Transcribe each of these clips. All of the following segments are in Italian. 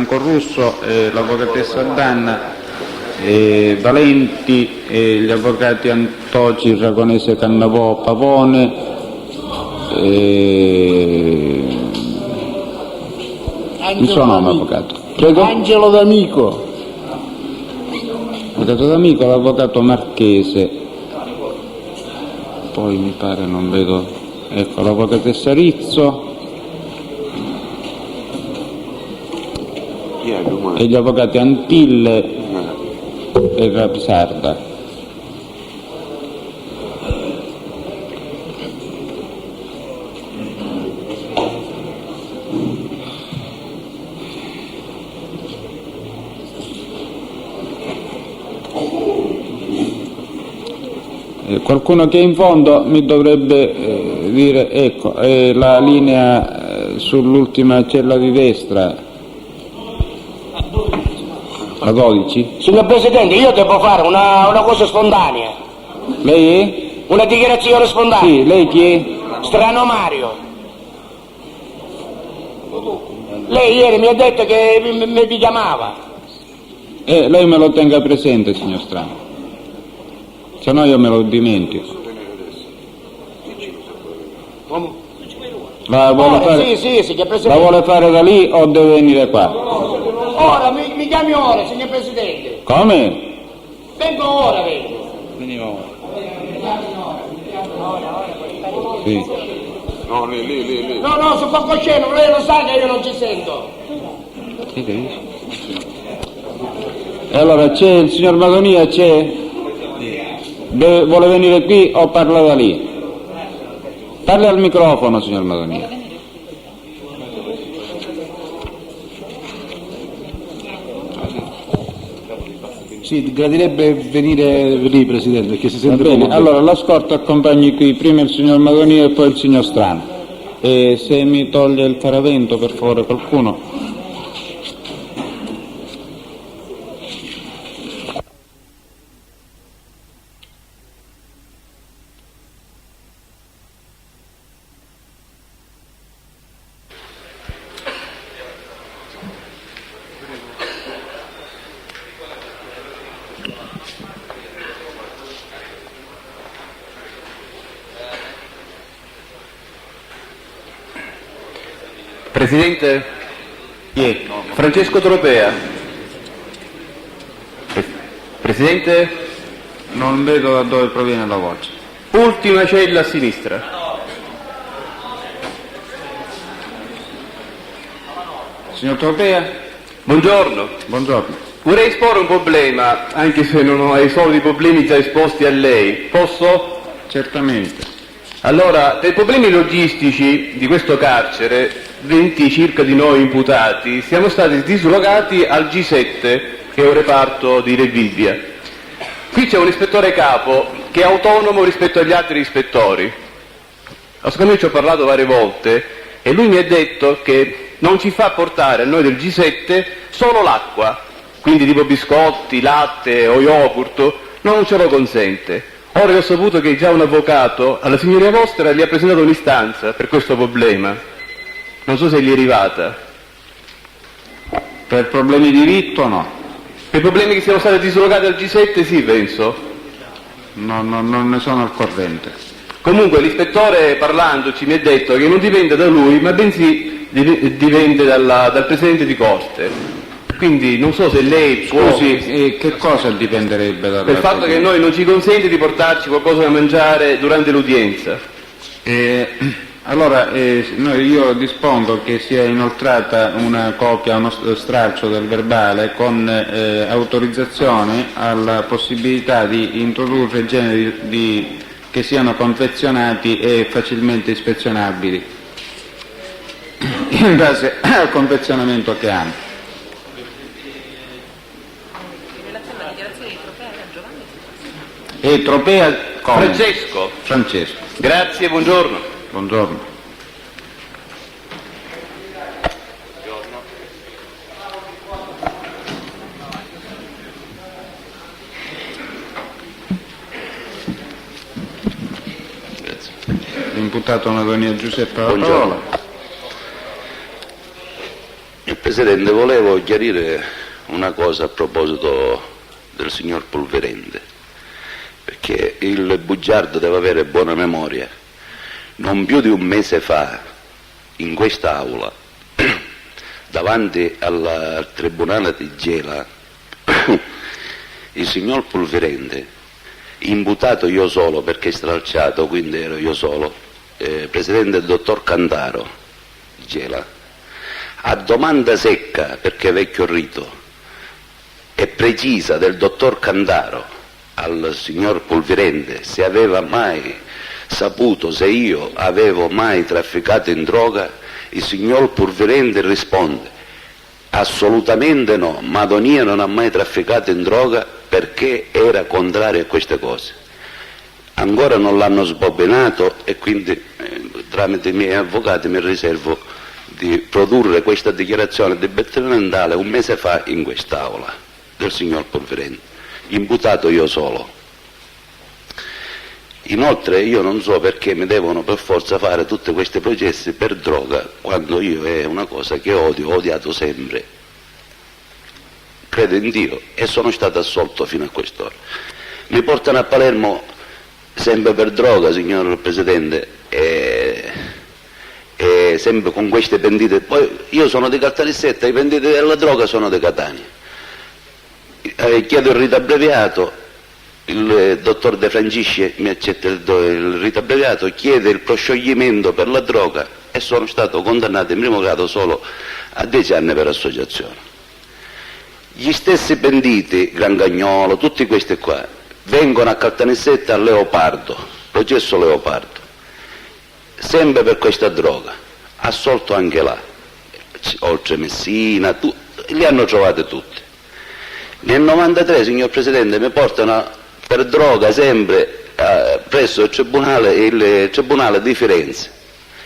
Franco Russo, l'avvocatessa Danna, Valenti, gli avvocati Antoci, Ragonese, Cannavò, Pavone, il suo nome avvocato? Prego? Angelo D'Amico. Avvocato D'Amico, l'avvocato Marchese, poi mi pare non vedo, ecco, l'avvocatessa Rizzo e gli avvocati Antille e Rapsarda. Qualcuno che è in fondo mi dovrebbe dire, ecco, la linea sull'ultima cella di destra, a 12. Signor Presidente, io devo fare una cosa spontanea. Lei è? Una dichiarazione spontanea. Sì, lei chi è? Strano Mario. Lei ieri mi ha detto che mi chiamava. Lei me lo tenga presente, signor Strano, se no io me lo dimentico. La vuole fare, sì, signor Presidente. la vuole fare da lì o deve venire qua? Ora, mi chiami ora, signor Presidente. Come? Vengo ora, vengo. Sì. No, sono poco sceno, lei lo sa che io non ci sento. E allora c'è il signor Madonia, c'è? Vuole venire qui o parla da lì? Parli al microfono, signor Madonia. Sì, gradirebbe venire lì, Presidente, perché si sente bene, poco. allora la scorta accompagni qui prima il signor Madonia e poi il signor Strano. E se mi toglie il caravento, per favore, qualcuno. Presidente? Chi è? Francesco Tropea. Presidente? Non vedo da dove proviene la voce. Ultima cella a sinistra. Signor Tropea? Buongiorno. Buongiorno. Vorrei esporre un problema, anche se non ho i soliti problemi già esposti a lei. Posso? Certamente. Allora, per problemi logistici di questo carcere, 20 circa di noi imputati, siamo stati dislocati al G7, che è un reparto di Rebibbia. Qui c'è un ispettore capo che è autonomo rispetto agli altri ispettori. Secondo me ci ho parlato varie volte e lui mi ha detto che non ci fa portare a noi del G7 solo l'acqua, quindi tipo biscotti, latte o yogurt, non ce lo consente. Ora ho saputo che già un avvocato alla signoria vostra gli ha presentato un'istanza per questo problema. Non so se gli è arrivata. Per problemi di diritto no? Per problemi che siamo stati dislocati al G7 sì, penso. No, non ne sono al corrente. Comunque l'ispettore parlandoci mi ha detto che non dipende da lui, ma bensì dipende dal presidente di corte. Quindi non so se lei può... Scusi, che cosa dipenderebbe dal... Per il fatto che noi non ci consente di portarci qualcosa da mangiare durante l'udienza. Allora, io dispongo che sia inoltrata una copia, uno stralcio del verbale con autorizzazione alla possibilità di introdurre generi che siano confezionati e facilmente ispezionabili in base al confezionamento che hanno. E Tropea come? Francesco. Grazie, buongiorno. Buongiorno. L'imputato Madonia Giuseppe la parola. Presidente, volevo chiarire una cosa a proposito del signor Polverente, perché il bugiardo deve avere buona memoria. Non più di un mese fa, in quest'Aula, davanti al Tribunale di Gela, il signor Polverente, imputato io solo perché stralciato, quindi ero io solo, presidente del dottor Candaro di Gela, a domanda secca, perché vecchio rito, e precisa del dottor Candaro al signor Polverente se aveva mai saputo se io avevo mai trafficato in droga, il signor Polverente risponde: assolutamente no, Madonia non ha mai trafficato in droga perché era contrario a queste cose. Ancora non l'hanno sbobinato e quindi tramite i miei avvocati mi riservo di produrre questa dichiarazione dibattimentale un mese fa in quest'Aula del signor Polverente, imputato io solo. Inoltre io non so perché mi devono per forza fare tutti questi processi per droga, quando io è una cosa che odio, ho odiato sempre. Credo in Dio e sono stato assolto fino a quest'ora. Mi portano a Palermo sempre per droga, signor Presidente, e sempre con queste pentite. Poi io sono di Caltanissetta, i pentiti della droga sono di Catania. Chiedo il rito abbreviato, il dottor De Francisci mi accetta il rito abbreviato, chiede il proscioglimento per la droga e sono stato condannato in primo grado solo a 10 anni per associazione. Gli stessi pentiti, Grangagnolo, tutti questi qua, vengono a Caltanissetta a Leopardo, processo Leopardo, sempre per questa droga, assolto anche là, oltre Messina, li hanno trovati tutti. Nel 93, signor Presidente, mi portano per droga sempre presso il Tribunale di Firenze.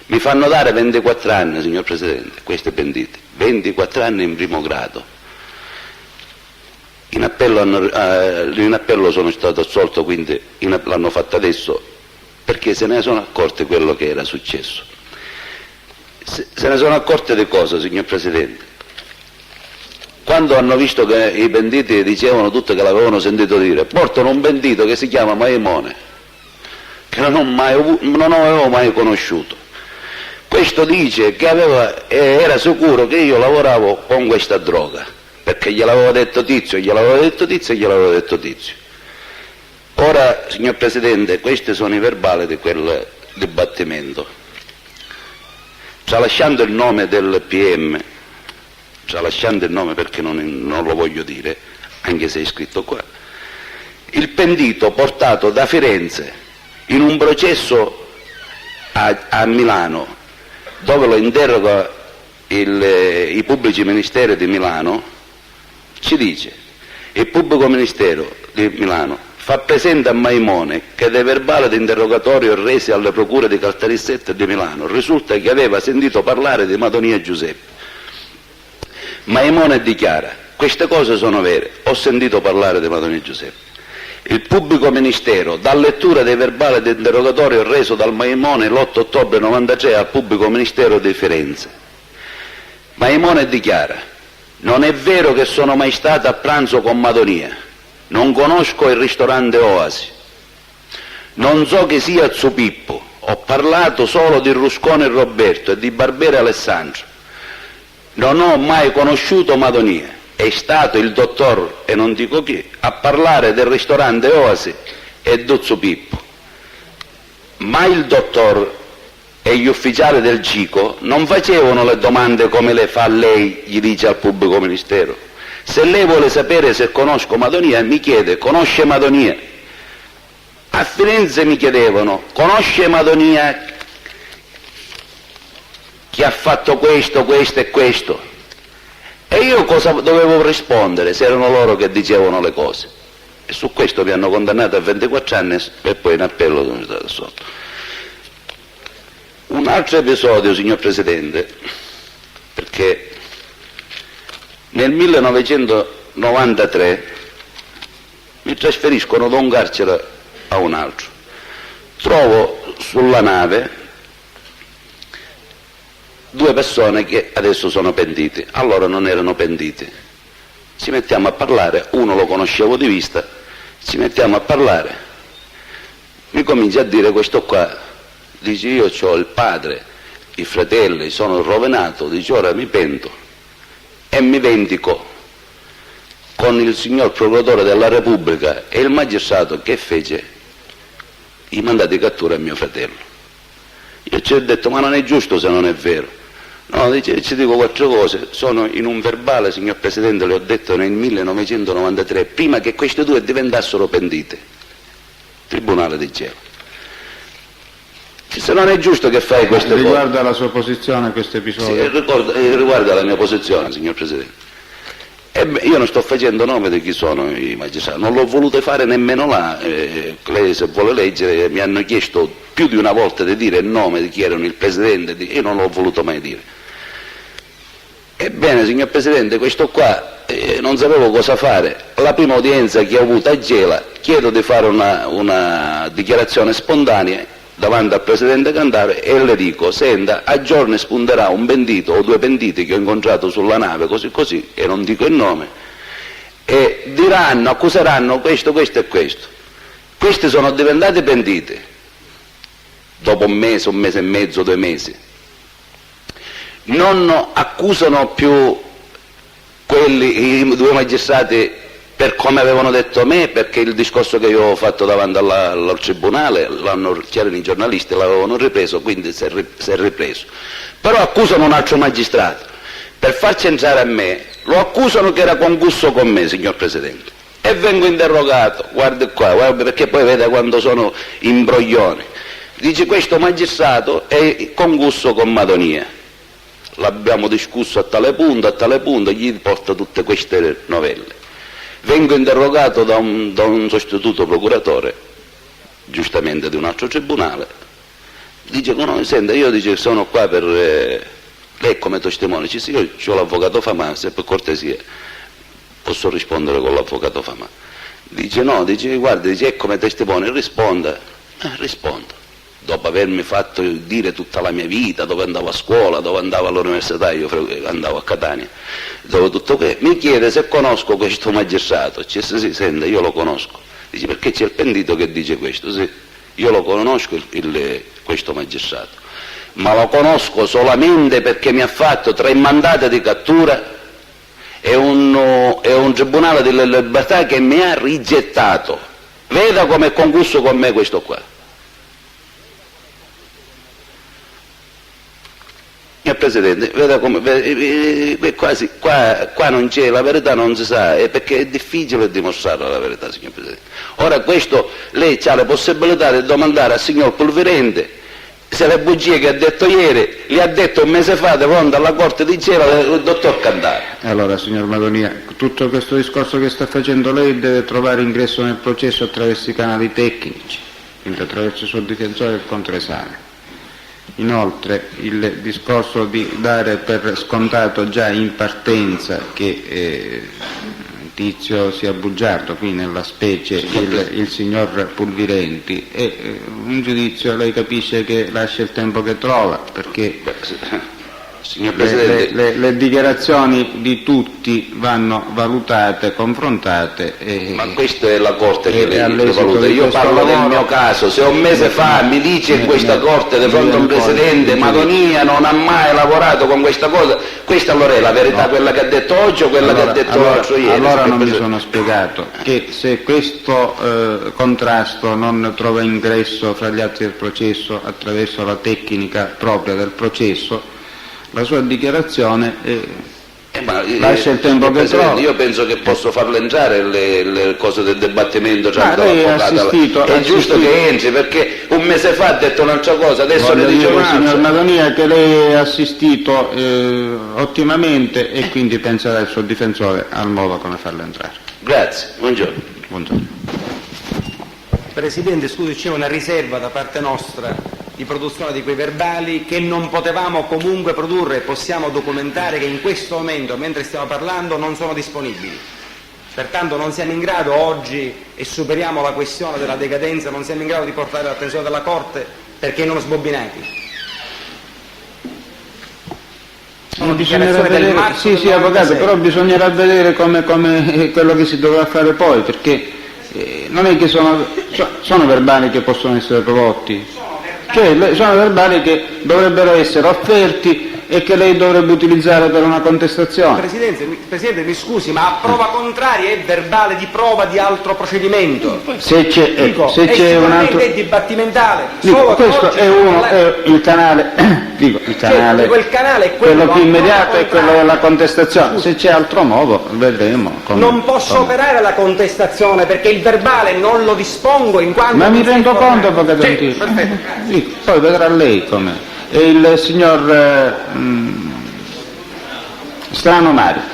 Mi fanno dare 24 anni, signor Presidente, questi pentiti, 24 anni in primo grado. In appello sono stato assolto, quindi l'hanno fatto adesso, perché se ne sono accorti di quello che era successo. Se ne sono accorti di cosa, signor Presidente? Quando hanno visto che i pentiti dicevano tutto che l'avevano sentito dire, portano un pentito che si chiama Maimone, che non avevo mai conosciuto. Questo dice che era sicuro che io lavoravo con questa droga, perché gliel'avevo detto Tizio, gliel'avevo detto Tizio e gliel'avevo detto Tizio. Ora, signor Presidente, questi sono i verbali di quel dibattimento. Tralasciando il nome del PM, tralasciando il nome perché non lo voglio dire, anche se è scritto qua, il pentito portato da Firenze in un processo a Milano, dove lo interroga i pubblici ministeri di Milano, ci dice: il pubblico ministero di Milano fa presente a Maimone che dai verbali di interrogatorio resi alle procure di Caltanissetta e di Milano risulta che aveva sentito parlare di Madonia Giuseppe. Maimone dichiara: queste cose sono vere, ho sentito parlare di Madonia Giuseppe. Il pubblico ministero dà lettura dei verbali di interrogatorio reso dal Maimone l'8 ottobre 93 al pubblico ministero di Firenze. Maimone dichiara: non è vero che sono mai stato a pranzo con Madonia, non conosco il ristorante Oasi, non so che sia Zupippo, ho parlato solo di Ruscone Roberto e di Barbera Alessandro, non ho mai conosciuto Madonia, è stato il dottor, e non dico chi, a parlare del ristorante Oasi e di Zupippo, ma il dottor e gli ufficiali del GICO non facevano le domande come le fa lei, gli dice al pubblico ministero. Se lei vuole sapere se conosco Madonia, mi chiede: conosce Madonia? A Firenze mi chiedevano: conosce Madonia che ha fatto questo, questo e questo? E io cosa dovevo rispondere se erano loro che dicevano le cose? E su questo mi hanno condannato a 24 anni e poi in appello sono stato assolto. Un altro episodio, signor Presidente, perché nel 1993 mi trasferiscono da un carcere a un altro. Trovo sulla nave due persone che adesso sono pentiti, allora non erano pentiti. Ci mettiamo a parlare, uno lo conoscevo di vista, ci mettiamo a parlare, mi comincia a dire questo qua, dice io ho il padre, i fratelli, sono rovinato, dice ora mi pento e mi vendico con il signor procuratore della Repubblica e il magistrato che fece i mandati di cattura a mio fratello. Io ci ho detto ma non è giusto se non è vero. No, dice, ci dico quattro cose, sono in un verbale, signor Presidente, le ho detto nel 1993, prima che questi due diventassero pentiti, Tribunale di Gela. Se non è giusto che fai queste cose. Riguarda la sua posizione questo episodio? Sì, riguarda la mia posizione, signor Presidente. Io non sto facendo nome di chi sono i magistrati, non l'ho voluto fare nemmeno là, lei se vuole leggere mi hanno chiesto più di una volta di dire il nome di chi erano il Presidente, io non l'ho voluto mai dire. Ebbene, signor Presidente, questo qua non sapevo cosa fare, la prima udienza che ho avuto a Gela, chiedo di fare una dichiarazione spontanea davanti al Presidente Cantare e le dico, senta, a giorni spunterà un pentito o due pentiti che ho incontrato sulla nave, così così, e non dico il nome, e diranno, accuseranno questo, questo e questo. Questi sono diventati pentiti dopo un mese e mezzo, 2 mesi. Non accusano più i due magistrati per come avevano detto a me, perché il discorso che io ho fatto davanti al tribunale c'erano i giornalisti, l'avevano ripreso, quindi si è ripreso. Però accusano un altro magistrato, per farci entrare a me, lo accusano che era concusso con me, signor Presidente, e vengo interrogato, guardi qua, guarda, perché poi vede quando sono imbroglioni, dice questo magistrato è concusso con Madonia, l'abbiamo discusso a tale punto, gli porta tutte queste novelle. Vengo interrogato da un sostituto procuratore, giustamente di un altro tribunale, dice, no, senta, io dice, sono qua per, lei come testimone, dice, sì, io ho l'avvocato Famà, se per cortesia posso rispondere con l'avvocato Famà. Dice, no, dice, guarda, dice, è come testimone, risponda, rispondo. Dopo avermi fatto dire tutta la mia vita, dove andavo a scuola, dove andavo all'università, io andavo a Catania, dove tutto che mi chiede se conosco questo magistrato, dice sì, senta, io lo conosco, dice perché c'è il pentito che dice questo, sì, io lo conosco questo magistrato, ma lo conosco solamente perché mi ha fatto 3 mandati di cattura e un tribunale delle libertà che mi ha rigettato, veda come è concusso con me questo qua. Signor Presidente, veda come, quasi, qua non c'è, la verità non si sa, perché è difficile dimostrare la verità, signor Presidente. Ora questo, lei ha la possibilità di domandare al signor Polverente se le bugie che ha detto ieri le ha detto un mese fa davanti alla Corte di Gela il dottor Cantare. Allora, signor Madonia, tutto questo discorso che sta facendo lei deve trovare ingresso nel processo attraverso i canali tecnici, quindi attraverso il suo difensore e il controesame. Inoltre il discorso di dare per scontato già in partenza che Tizio sia bugiardo, qui nella specie il signor Pulvirenti, è un giudizio, lei capisce, che lascia il tempo che trova, perché signor Presidente, le dichiarazioni di tutti vanno valutate, confrontate. Ma questa è la Corte che le valuta. Io parlo del mio caso, se un mese fa mi dice in questa Corte di fronte a un Presidente Madonia non ha mai lavorato con questa cosa, questa allora è la verità, no, quella che ha detto oggi o quella che ha detto l'altro ieri? Allora non mi sono spiegato che se questo contrasto non trova ingresso fra gli atti del processo attraverso la tecnica propria del processo, la sua dichiarazione lascia il tempo che trova. Io penso che posso farle entrare le cose del dibattimento. È giusto che entri, perché un mese fa ha detto un'altra cosa, adesso ne dice un'altra. Signor Madonia, che lei è assistito ottimamente e quindi penserà il suo difensore al modo come farlo entrare. Grazie, buongiorno. Presidente, scusi, c'è una riserva da parte nostra di produzione di quei verbali che non potevamo comunque produrre, possiamo documentare che in questo momento, mentre stiamo parlando, non sono disponibili. Pertanto non siamo in grado oggi, e superiamo la questione della decadenza, non siamo in grado di portare all'attenzione della Corte perché non sbobinati. Bisognerà del vedere, marzo sì, del avvocato, 96. però bisognerà vedere come quello che si dovrà fare poi, perché non è che sono verbali che possono essere prodotti, cioè sono verbali che dovrebbero essere offerti e che lei dovrebbe utilizzare per una contestazione. Presidente, mi scusi, ma a prova contraria è verbale di prova di altro procedimento. Se c'è un sicuramente altro... è dibattimentale. Dico, Solo che questo oggi è il canale, il canale, quel canale è quello quello più a immediato prova è quello contraria. della contestazione. Se c'è altro modo, vedremo. Non posso operare la contestazione perché il verbale non lo dispongo in quanto... Ma mi non si è rendo informato. conto, avvocato Sì, Antico. perfetto. Dico, poi vedrà lei come. E il signor Strano Mario.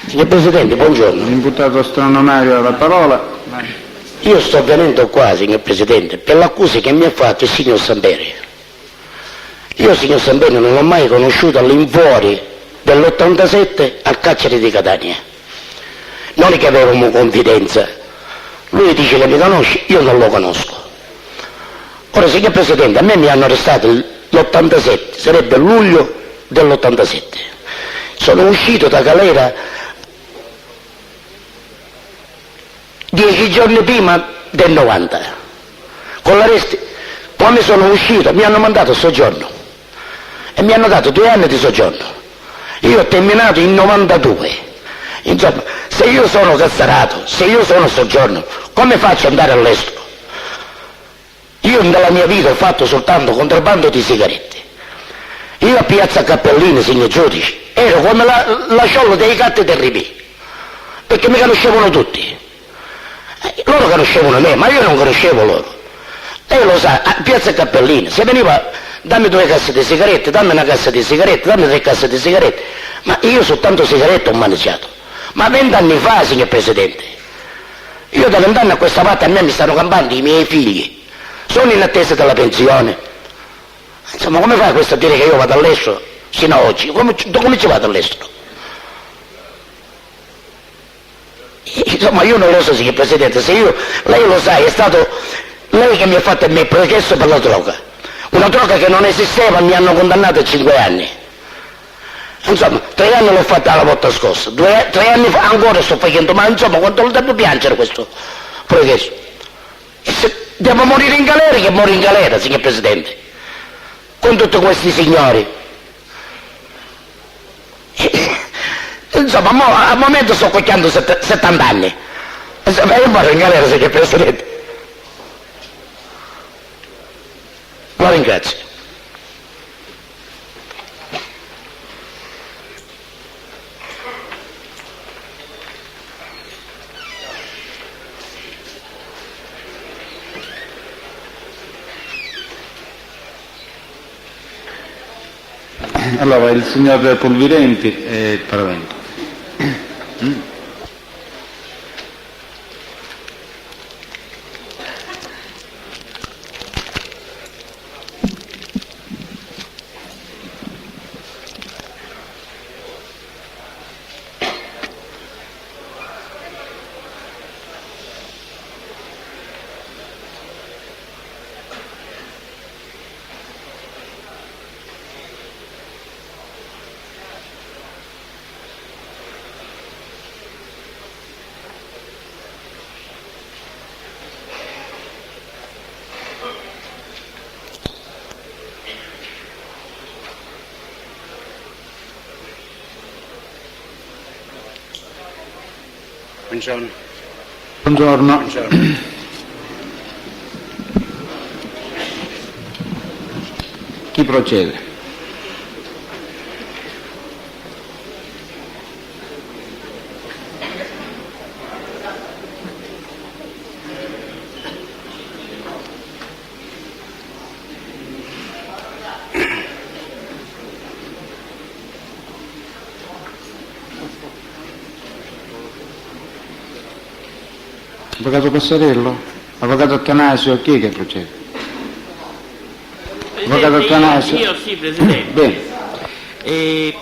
Signor Presidente, buongiorno. L'imputato Strano Mario ha la parola. Io sto venendo qua, signor Presidente, per l'accusa che mi ha fatto il signor Samberi. Io, signor Samberi, non l'ho mai conosciuto all'infuori dell'87 al carcere di Catania. Non è che avevamo confidenza. Lui dice che mi conosce, io non lo conosco. Ora, signor Presidente, a me mi hanno arrestato l'87, sarebbe luglio dell'87. Sono uscito da galera 10 giorni prima del 90. Con l'arresto, quando sono uscito, mi hanno mandato a soggiorno e mi hanno dato 2 anni di soggiorno. Io ho terminato in 92. Insomma, se io sono carcerato, se io sono a soggiorno, come faccio ad andare all'estero? Io nella mia vita ho fatto soltanto contrabbando di sigarette. Io a Piazza Cappellini, signor giudice, ero come la sciolla dei gatti del Ripì, perché mi conoscevano tutti. Loro conoscevano me, ma io non conoscevo loro. Lei lo sa, a Piazza Cappellini, se veniva, dammi 2 casse di sigarette, dammi una cassa di sigarette, dammi 3 casse di sigarette, ma io soltanto sigarette ho maneggiato. Ma 20 anni fa, signor Presidente, io da 20 anni a questa parte a me mi stanno campando i miei figli, sono in attesa della pensione. Insomma, come fa questo a dire che io vado all'estero sino a oggi? Come ci vado all'estero? Insomma, io non lo so, signor Presidente, se io, lei lo sa, è stato lei che mi ha fatto il mio processo per la droga, una droga che non esisteva, mi hanno condannato a 5 anni. Insomma, 3 anni l'ho fatta la volta scorsa, 3 anni fa ancora sto facendo, ma insomma, quanto lo devo piangere questo processo? E se devo morire in galera, che muore in galera, signor Presidente, con tutti questi signori. Insomma, al momento sto cocchiando 70 anni. Insomma, io muoio in galera, signor Presidente. La ringrazio. Allora, il signor Pulvirenti e il Paravento. Buongiorno. Buongiorno. Buongiorno. Chi procede? Avvocato Passarello? Avvocato Attanasio? Chi è che procede? Avvocato Attanasio? Io sì, Presidente. Bene.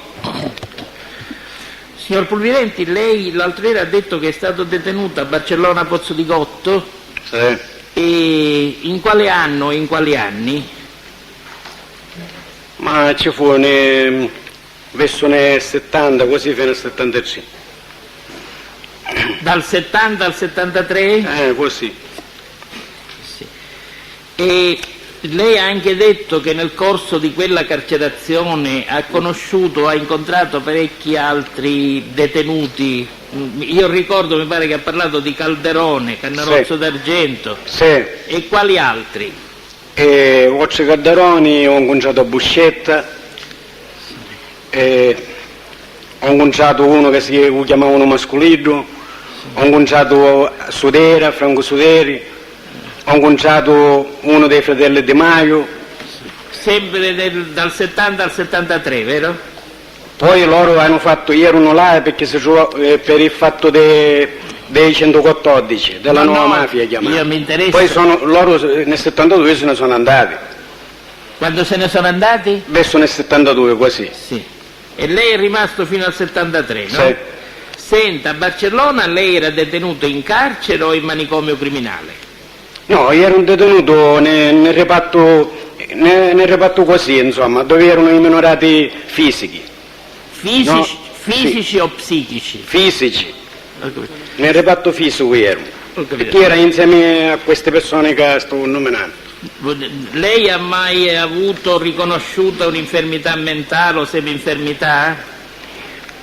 Signor Pulvirenti, lei l'altro ieri ha detto che è stato detenuto a Barcellona Pozzo di Gotto. Sì. E in quale anno e in quali anni? Ma ci fu verso nel 70, così fino al 73. Dal 70 al 73? Così. Sì. E lei ha anche detto che nel corso di quella carcerazione ha incontrato parecchi altri detenuti. Io ricordo, mi pare che ha parlato di Calderone, Cannarozzo Sì. d'Argento. Sì. E quali altri? Oltre Calderoni ho incontrato Buscetta, ho incontrato uno che si chiamavano Masculiddo, ho incontrato Sudera, Franco Suderi, ho incontrato uno dei fratelli Di Maio. Sempre dal 70 al 73, vero? Poi loro hanno fatto, erano là perché per il fatto dei 114, della nuova mafia chiamata. Io mi interessa. Poi loro nel 72 se ne sono andati. Quando se ne sono andati? Verso nel 72 quasi. Sì. E lei è rimasto fino al 73, no? Sì. Senta, a Barcellona lei era detenuto in carcere o in manicomio criminale? No, io ero un detenuto nel reparto così, insomma, dove erano i minorati fisici. Fisici o psichici? Fisici. Ho capito. Nel reparto fisico ero. Ho capito. Perché era insieme a queste persone che sto nominando. Lei ha mai riconosciuto un'infermità mentale o semi-infermità?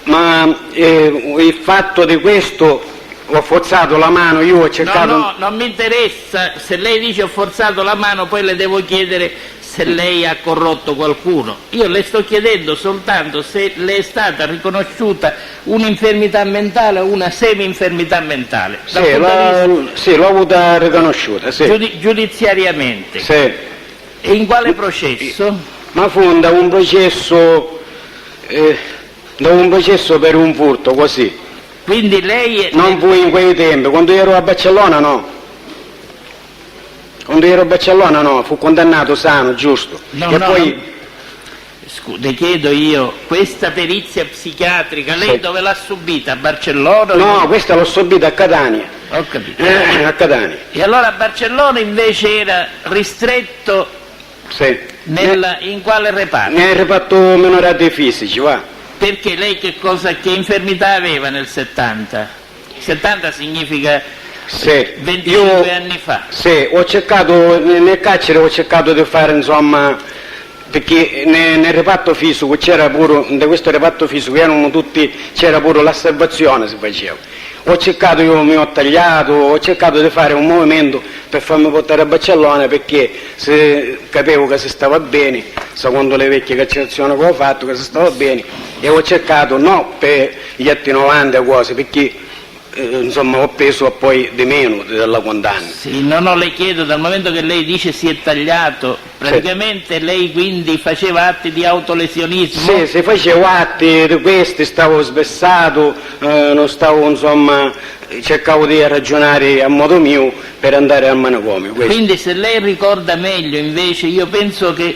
Ma il fatto di questo, ho forzato la mano, io ho cercato... No, non mi interessa, se lei dice ho forzato la mano poi le devo chiedere se lei ha corrotto qualcuno. Io le sto chiedendo soltanto se le è stata riconosciuta un'infermità mentale o una semi-infermità mentale. Sì, l'ho avuta riconosciuta, sì. Giudiziariamente. Sì. E in quale processo? Ma fu da un processo per un furto, così. Quindi lei... Non fu in quei tempi, quando ero a Barcellona no. Quando ero a Barcellona no, fu condannato sano, giusto. Le chiedo io, questa perizia psichiatrica, lei Sì. dove l'ha subita? A Barcellona? No, questa l'ho subita a Catania. Ho capito. A Catania. E allora a Barcellona invece era ristretto Sì. in quale reparto? Nel reparto minorati fisici, va. Perché lei che infermità aveva nel 70? 70 significa Sì. 25 anni fa. Sì, ho cercato, nel carcere ho cercato di fare, insomma, perché nel reparto fisico c'era pure, in questo reparto fisico erano tutti, c'era pure l'osservazione si faceva. Io mi ho tagliato, ho cercato di fare un movimento per farmi portare a Barcellona perché se capivo che si stava bene, secondo le vecchie carcerazioni che ho fatto, che si stava bene, e ho cercato, no per gli atti 90 e cose, perché insomma ho preso poi di meno della condanna. Sì, no, le chiedo, dal momento che lei dice si è tagliato, praticamente sì. Lei quindi faceva atti di autolesionismo? Sì, se facevo atti di questi, stavo sbessato, non stavo, insomma, cercavo di ragionare a modo mio per andare al manicomio. Quindi se lei ricorda meglio invece, io penso che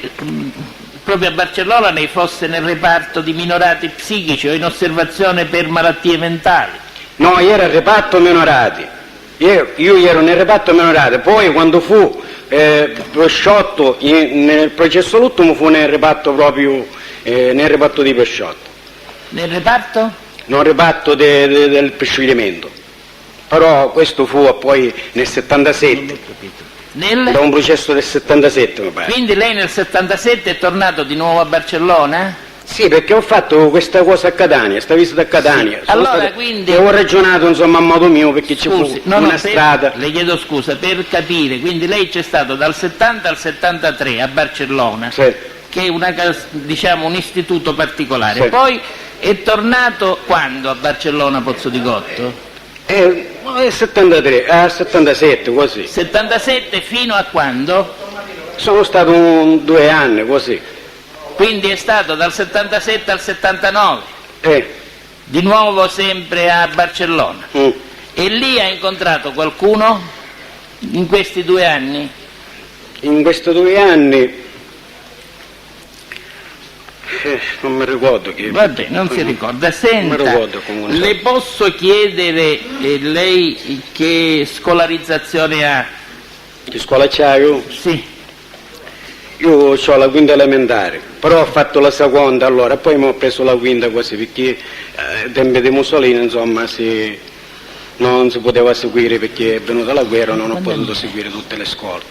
proprio a Barcellona ne fosse nel reparto di minorati psichici o in osservazione per malattie mentali. No, io ero al reparto minorati, io ero nel reparto minorati, poi quando fu prosciotto nel processo l'ultimo fu nel reparto proprio, nel reparto di prosciotto. Nel reparto? Nel reparto del prescioglimento, però questo fu poi nel 77, non ho capito. Da un processo del 77 mi pare. Quindi lei nel 77 è tornato di nuovo a Barcellona? Sì, perché ho fatto questa cosa a Catania, sta visita a Catania. Sì. Allora, quindi... E ho ragionato insomma a modo mio perché c'è una strada. Le chiedo scusa, per capire, quindi lei c'è stato dal 70 al 73 a Barcellona, Sì. che è diciamo, un istituto particolare. Sì. Poi è tornato quando a Barcellona Pozzo di Gotto? 73, 77 così. 77 fino a quando? Sono stato 2 anni così. Quindi è stato dal 77 al 79, di nuovo sempre a Barcellona. E lì ha incontrato qualcuno in questi 2 anni? In questi 2 anni non mi ricordo chi. Vabbè, non si ricorda. Senta, le posso chiedere lei che scolarizzazione ha? Che scuola c'hai? Sì. Io ho la quinta elementare, però ho fatto la seconda allora, poi mi ho preso la quinta così, perché ai tempi di Mussolini insomma non si poteva seguire perché è venuta la guerra, non ho potuto seguire tutte le scuole.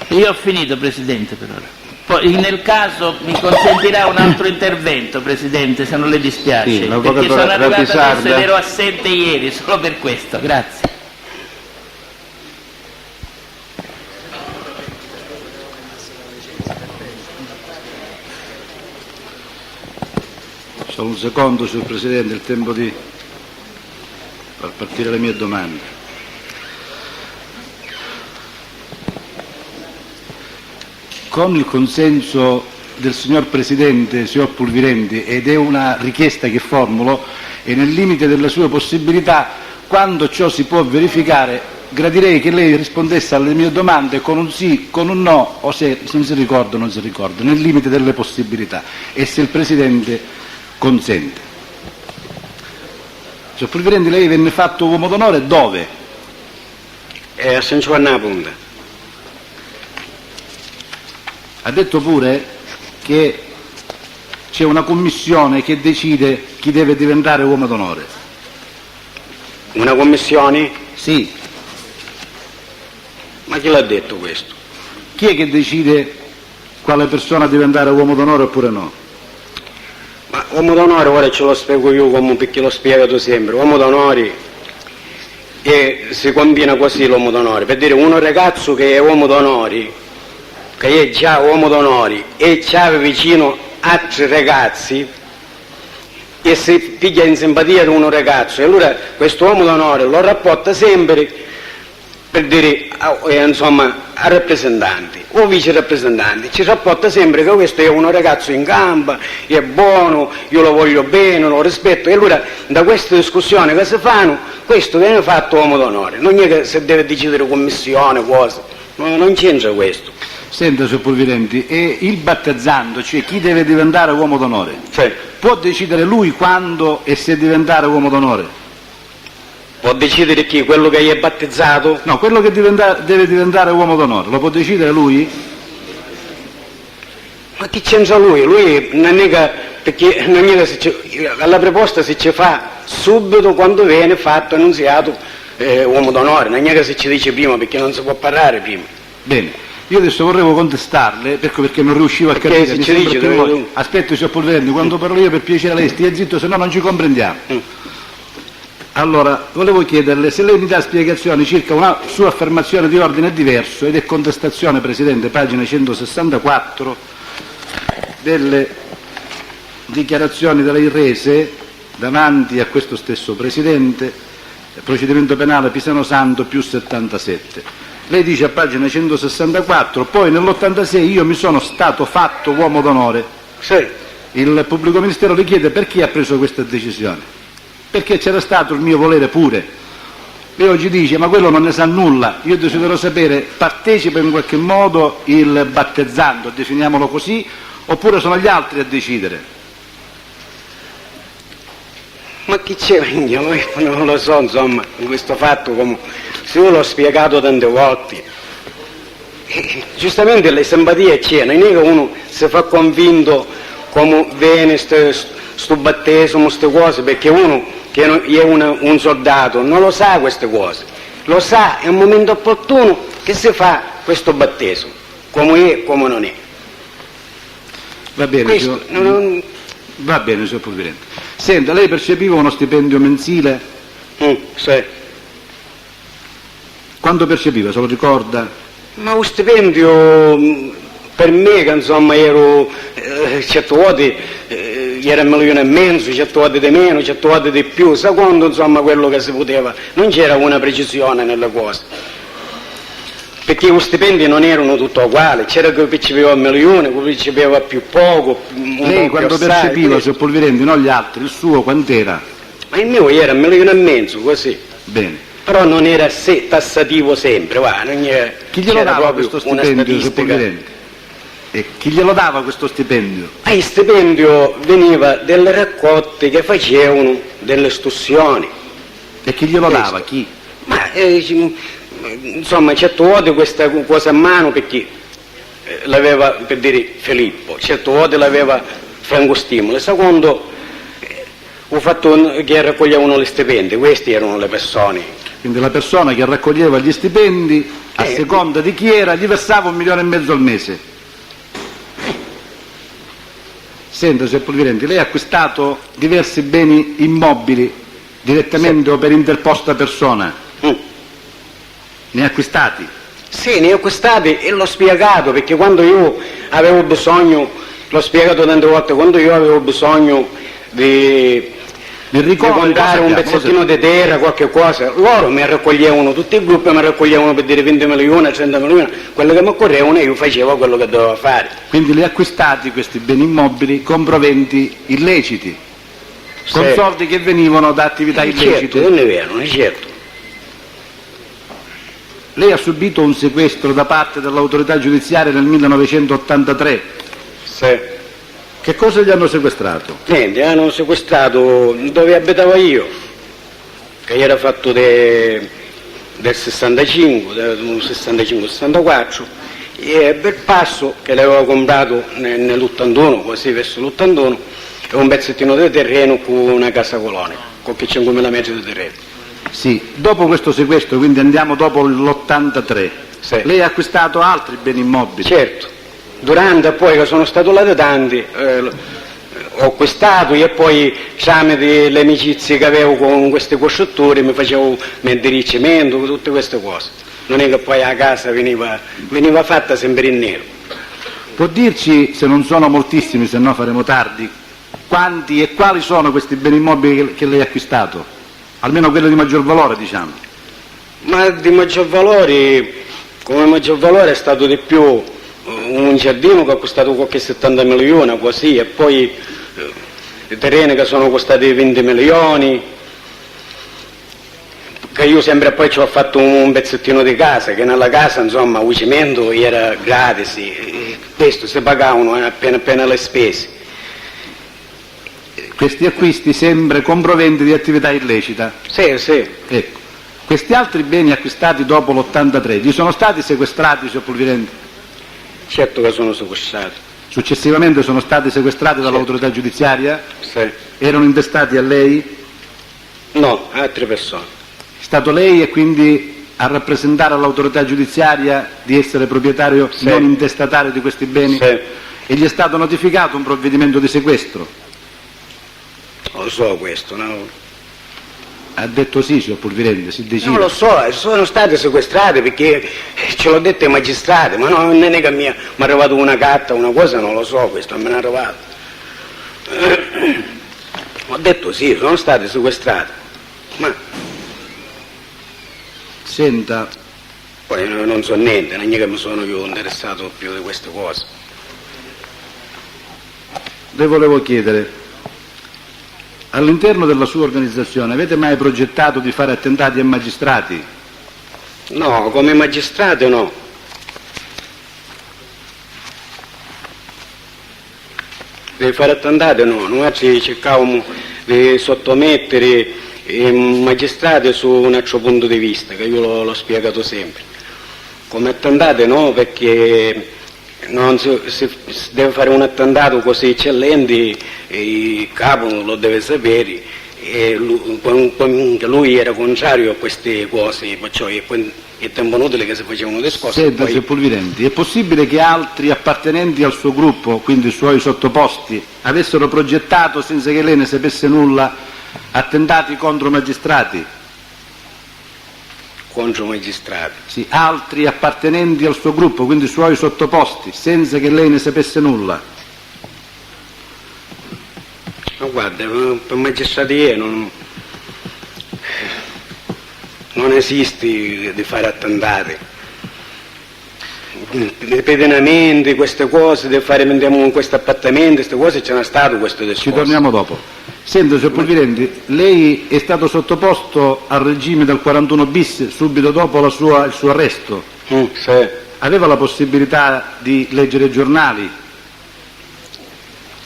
Io ho finito, Presidente, per ora. Poi nel caso mi consentirà un altro intervento, Presidente, se non le dispiace, Sì, perché sono arrivato Rapisarda. adesso ed ero assente ieri, solo per questo, grazie. Solo un secondo, signor Presidente, il tempo di far partire le mie domande. Con il consenso del signor Presidente, signor Pulvirenti, ed è una richiesta che formulo, e nel limite delle sue possibilità, quando ciò si può verificare, gradirei che lei rispondesse alle mie domande con un sì, con un no, o se non si ricorda o non si ricorda, nel limite delle possibilità, e se il Presidente consente. Signor Pulvirenti, lei venne fatto uomo d'onore dove? A San Giovanni Punta. Ha detto pure che c'è una commissione che decide chi deve diventare uomo d'onore. Una commissione? Sì. Ma chi l'ha detto questo? Chi è che decide quale persona diventare uomo d'onore oppure no? Ma uomo d'onore, ora ce lo spiego io come perché l'ho spiegato sempre. Uomo d'onore si combina così l'uomo d'onore. Per dire, uno ragazzo che è uomo d'onore, che è già uomo d'onore e c'ha vicino altri ragazzi e si piglia in simpatia di uno ragazzo, e allora questo uomo d'onore lo rapporta sempre, per dire, insomma, a rappresentanti o vice rappresentanti, ci rapporta sempre che questo è uno ragazzo in gamba, è buono, io lo voglio bene, lo rispetto, e allora da queste discussioni che si fanno questo viene fatto uomo d'onore. Non è che si deve decidere commissione, cose, non c'entra questo. Senta, signor Pulvirenti, e il battezzando, cioè chi deve diventare uomo d'onore, Sì. può decidere lui quando e se diventare uomo d'onore? Può decidere chi? Quello che è battezzato? No, quello che deve diventare uomo d'onore, lo può decidere lui? Ma chi c'entra lui? Lui non è che, perché non è che alla proposta si ci fa subito quando viene fatto annunziato uomo d'onore, non è che si ci dice prima, perché non si può parlare prima. Bene. Io adesso vorrevo contestarle, perché non riuscivo a capire. se Mi ci sembra dice, che dove voi... Aspetti, signor Pulvirenti, quando parlo io per piacere a lei stia zitto, se no non ci comprendiamo. Allora, volevo chiederle se lei mi dà spiegazioni circa una sua affermazione di ordine diverso, ed è contestazione, Presidente, pagina 164, delle dichiarazioni da lei rese davanti a questo stesso Presidente, procedimento penale Pisano Santo più 77. Lei dice a pagina 164, poi nell'86 io mi sono stato fatto uomo d'onore. Sì. Il pubblico ministero le chiede perché ha preso questa decisione. Perché c'era stato il mio volere pure. Lei oggi dice, ma quello non ne sa nulla. Io desidero sapere, partecipa in qualche modo il battezzando, definiamolo così, oppure sono gli altri a decidere? Ma chi c'è? Io non lo so, insomma, in questo fatto, come se io l'ho spiegato tante volte. Giustamente le simpatie c'è, non è che uno si fa convinto come viene sto battesimo, queste cose, perché uno che è un soldato non lo sa queste cose, lo sa, è un momento opportuno che si fa questo battesimo, come è e come non è. Va bene, Questo, signor... Va bene, signor Provvedente. Senta, lei percepiva uno stipendio mensile? Sì. Quanto percepiva, se lo ricorda? Ma lo stipendio per me, che insomma ero certe volte era 1,5 milioni, certe volte di meno, certe volte di più, secondo insomma quello che si poteva, non c'era una precisione nelle cose, perché i stipendi non erano tutti uguali, c'era chi percepeva 1 milione, chi percepeva più poco. Lei quando percepiva, signor Provvedente, non gli altri, il suo quant'era? Ma il mio era 1,5 milioni, così. Bene. Però non era tassativo sempre, va, non era, Chi glielo c'era dava proprio questo una stipendio, signor statistica. Provvedente? E chi glielo dava questo stipendio? Il stipendio veniva dalle raccolte che facevano delle estorsioni. E chi glielo dava? Chi? Ma insomma, certe volte questa cosa a mano perché l'aveva, per dire, Filippo, certe volte l'aveva Franco Stimolo, secondo ho fatto che raccoglievano gli stipendi, queste erano le persone. Quindi la persona che raccoglieva gli stipendi, a seconda di chi era, gli versava 1,5 milioni al mese. Senta, signor Provvedente, lei ha acquistato diversi beni immobili direttamente o per interposta persona? Ne ha acquistati? Sì, ne ho acquistati e l'ho spiegato, perché quando io avevo bisogno, l'ho spiegato tante volte, quando io avevo bisogno di comprare un pezzettino di terra, qualche cosa, loro mi raccoglievano, tutti i gruppi mi raccoglievano per dire 20 milioni, 30 milioni, quello che mi occorrevano io facevo quello che dovevo fare. Quindi li ha acquistati questi beni immobili con proventi illeciti, con Sì. soldi che venivano da attività illecite? Certo, non è vero, certo. Lei ha subito un sequestro da parte dell'autorità giudiziaria nel 1983. Sì. Che cosa gli hanno sequestrato? Niente, hanno sequestrato dove abitavo io, che era fatto del 65, del 65-64, e per passo che l'avevo comprato nell'81, così verso l'81, e un pezzettino di terreno con una casa colonia, con 5.000 metri di terreno. Sì, dopo questo sequestro, quindi andiamo dopo l'83, Sì. lei ha acquistato altri beni immobili? Certo, durante poi che sono stato là da tanti, ho acquistato e poi tramite le amicizie che avevo con questi costruttori mi facevo mettere il cemento, tutte queste cose. Non è che poi a casa veniva fatta sempre in nero. Può dirci, se non sono moltissimi, se no faremo tardi, quanti e quali sono questi beni immobili che lei ha acquistato? Almeno quello di maggior valore, diciamo. Ma di maggior valore, come maggior valore è stato di più un giardino che ha costato qualche 70 milioni, così, e poi i terreni che sono costati 20 milioni, che io sempre poi ci ho fatto un pezzettino di casa, che nella casa insomma il cemento era gratis, e questo si pagavano appena le spese. Questi acquisti sempre con proventi di attività illecita? Sì, sì. Ecco. Questi altri beni acquistati dopo l'83, gli sono stati sequestrati, signor Provvedente? Certo che sono sequestrati. Successivamente sono stati sequestrati dall'autorità giudiziaria? Sì. Erano intestati a lei? No, altre persone. È stato lei e quindi a rappresentare all'autorità giudiziaria di essere proprietario Sì. non intestatario di questi beni? Sì. E gli è stato notificato un provvedimento di sequestro? Non lo so questo, no? Ha detto sì, signor Provvedente, si decide. Non lo so, sono state sequestrate perché ce l'ho detto ai magistrati, ma non è che mi è arrivata una carta, una cosa, non lo so, questo non me ne è arrivato. Ho detto sì, sono state sequestrate, ma Senta, poi non so niente, non è che mi sono io interessato più di queste cose. le volevo chiedere, all'interno della sua organizzazione avete mai progettato di fare attentati a magistrati? No, come magistrato no. Di fare attentati no, noi cercavamo di sottomettere i magistrati su un altro punto di vista, che io l'ho spiegato sempre. Come attentati no, perché non si deve fare un attentato così eccellente, il capo lo deve sapere, e lui era contrario a queste cose, perciò è tempo inutile che si facevano discorsi. Senta, signor Pulvirenti, è possibile che altri appartenenti al suo gruppo, quindi i suoi sottoposti, avessero progettato, senza che lei ne sapesse nulla, attentati contro magistrati? Contro magistrati? Sì, altri appartenenti al suo gruppo, quindi i suoi sottoposti, senza che lei ne sapesse nulla? Ma guarda, per magistrati non esiste di fare attentati. I pedinamenti, queste cose, di fare in questo appartamento, queste cose ce n'è stato questo discorso. Ci torniamo dopo. Senta, signor Pulvirenti, lei è stato sottoposto al regime del 41 bis subito dopo il suo arresto. Sì. Aveva la possibilità di leggere i giornali?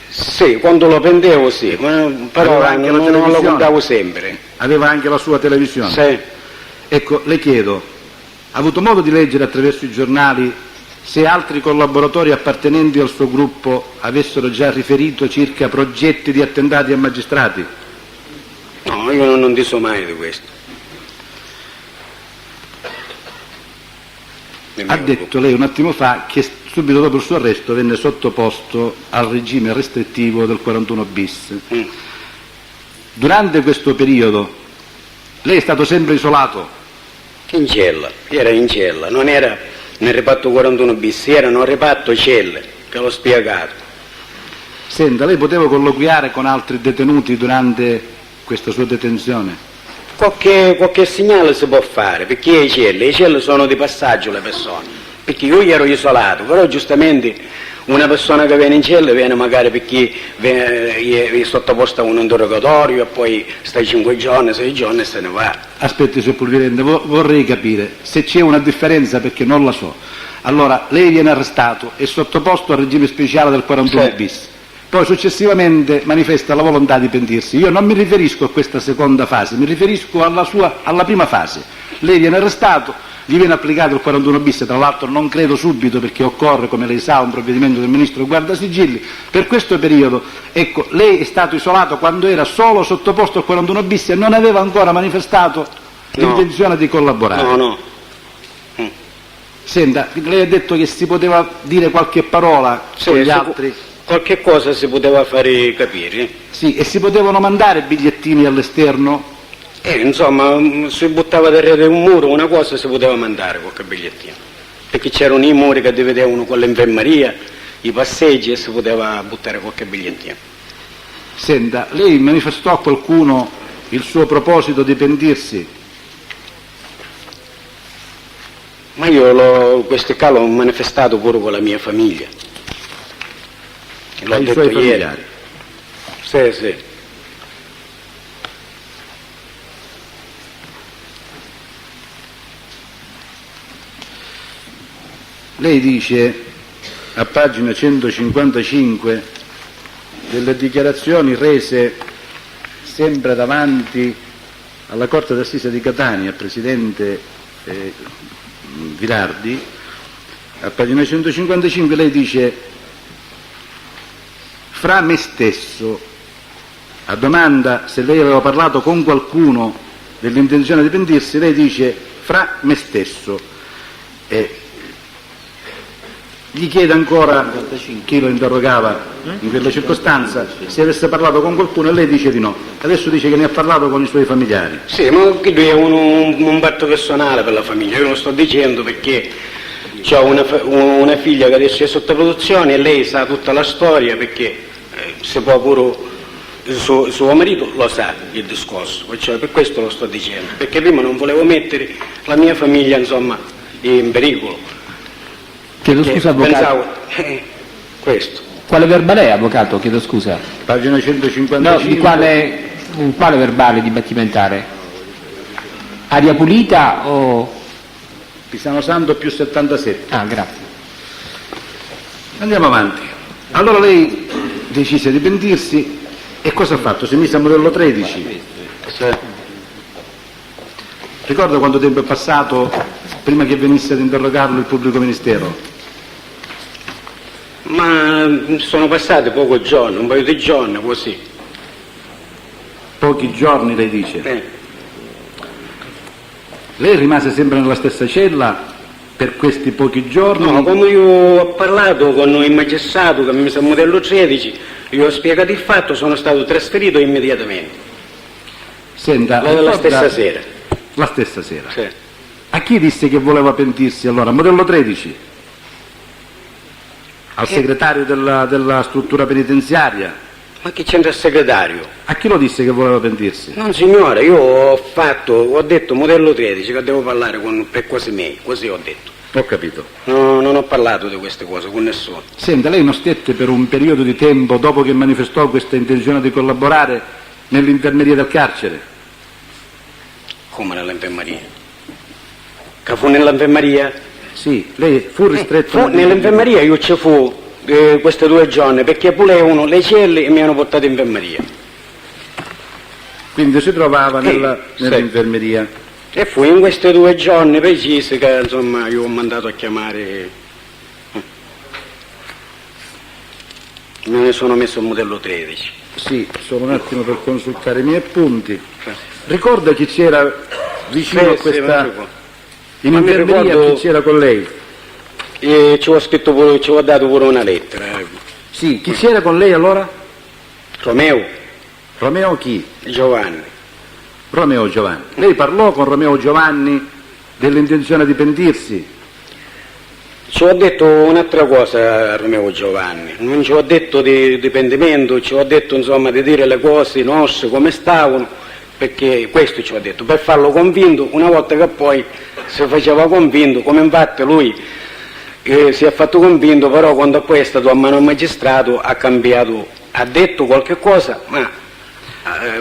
Sì, quando lo prendevo sì, però Aveva anche la non lo televisione? guardavo sempre. Aveva anche la sua televisione? Sì. Ecco, le chiedo, ha avuto modo di leggere attraverso i giornali se altri collaboratori appartenenti al suo gruppo avessero già riferito circa progetti di attentati a magistrati? No, io non dico mai di questo. Ha detto lei un attimo fa che subito dopo il suo arresto venne sottoposto al regime restrittivo del 41 bis. Durante questo periodo lei è stato sempre isolato? In cella, era in cella, non era nel reparto 41 bis, era nel reparto celle, che l'ho spiegato. Senta, lei poteva colloquiare con altri detenuti durante questa sua detenzione? Qualche segnale si può fare, perché le celle sono di passaggio le persone, perché io ero isolato, però giustamente una persona che viene in cella viene magari perché è sottoposta a un interrogatorio e poi sta 5 giorni, 6 giorni e se ne va. Aspetti, signor Pulvirente, vorrei capire se c'è una differenza perché non la so. Allora, lei viene arrestato e sottoposto al regime speciale del 41 bis. Poi successivamente manifesta la volontà di pentirsi. Io non mi riferisco a questa seconda fase, mi riferisco alla prima fase. Lei viene arrestato, gli viene applicato il 41 bis, tra l'altro non credo subito perché occorre, come lei sa, un provvedimento del Ministro Guardasigilli. Per questo periodo, ecco, lei è stato isolato quando era solo sottoposto al 41 bis e non aveva ancora manifestato l'intenzione di collaborare. No. Senta, lei ha detto che si poteva dire qualche parola con gli altri? Qualche cosa si poteva fare capire. Sì, e si potevano mandare bigliettini all'esterno? Insomma, si buttava da un muro, una cosa si poteva mandare qualche bigliettino. Perché c'erano i muri che dividevano con l'infermeria, i passeggi e si poteva buttare qualche bigliettino. Senta, lei manifestò a qualcuno il suo proposito di pentirsi? Ma io questo qua l'ho manifestato pure con la mia famiglia. L'ho Ai detto suoi ieri. familiari? Sì. Lei dice a pagina 155 delle dichiarazioni rese sempre davanti alla Corte d'Assise di Catania, Presidente Vilardi, a pagina 155 lei dice: fra me stesso, a domanda se lei aveva parlato con qualcuno dell'intenzione di pentirsi, lei dice fra me stesso. Gli chiede ancora chi lo interrogava in quella circostanza se avesse parlato con qualcuno e lei dice di no. Adesso dice che ne ha parlato con i suoi familiari. Sì, ma lui è un patto personale per la famiglia, io lo sto dicendo perché ho una figlia che adesso è sotto produzione e lei sa tutta la storia perché se può pure suo marito lo sa il discorso, cioè per questo lo sto dicendo, perché prima non volevo mettere la mia famiglia insomma in pericolo. Chiedo scusa, avvocato. Pensavo, questo. Quale verbale è, avvocato? Chiedo scusa. Pagina 155. No, di quale verbale dibattimentare? Aria pulita o... Pisano Santo più 77. Ah, grazie. Andiamo avanti. Allora lei decise di pentirsi e cosa ha fatto? Si è mise a modello 13. Ricorda quanto tempo è passato prima che venisse ad interrogarlo il pubblico ministero? Ma sono passati pochi giorni, un paio di giorni così. Pochi giorni lei dice? Lei rimase sempre nella stessa cella per questi pochi giorni? No, come io ho parlato con il magistrato che mi sa modello 13, io ho spiegato il fatto, sono stato trasferito immediatamente. Senta, La stessa sera. La stessa sera? Sì. A chi disse che voleva pentirsi allora? Modello 13? Al segretario della struttura penitenziaria? Ma che c'entra il segretario? A chi lo disse che voleva pentirsi? Non signore, io ho detto modello 13 che devo parlare per cose mie, così ho detto. Ho capito. No, non ho parlato di queste cose con nessuno. Senta, lei non stette per un periodo di tempo, dopo che manifestò questa intenzione di collaborare, nell'infermeria del carcere? Come nell'infermeria? Che fu nell'infermeria? Sì, lei fu ristretto... Nell'infermeria io ci fu queste 2 giorni perché pulevano le celle e mi hanno portato in infermeria. Quindi si trovava nell'infermeria. E fu in questi 2 giorni precisi che insomma io ho mandato a chiamare, me ne sono messo il modello 13. Sì, solo un attimo per consultare i miei appunti. Ricorda chi c'era vicino a questa... in infermeria chi c'era con lei? Ci ho dato pure una lettera. Sì, chi c'era con lei allora? Romeo. Romeo chi? Giovanni. Romeo Giovanni. Lei parlò con Romeo Giovanni dell'intenzione di pentirsi? Ci ho detto un'altra cosa a Romeo Giovanni, non ci ho detto di pentimento, ci ho detto insomma di dire le cose nostre come stavano, perché questo ci ho detto, per farlo convinto, una volta che poi si faceva convinto, come infatti lui si è fatto convinto, però quando poi è stato a mano al magistrato ha cambiato, ha detto qualche cosa, ma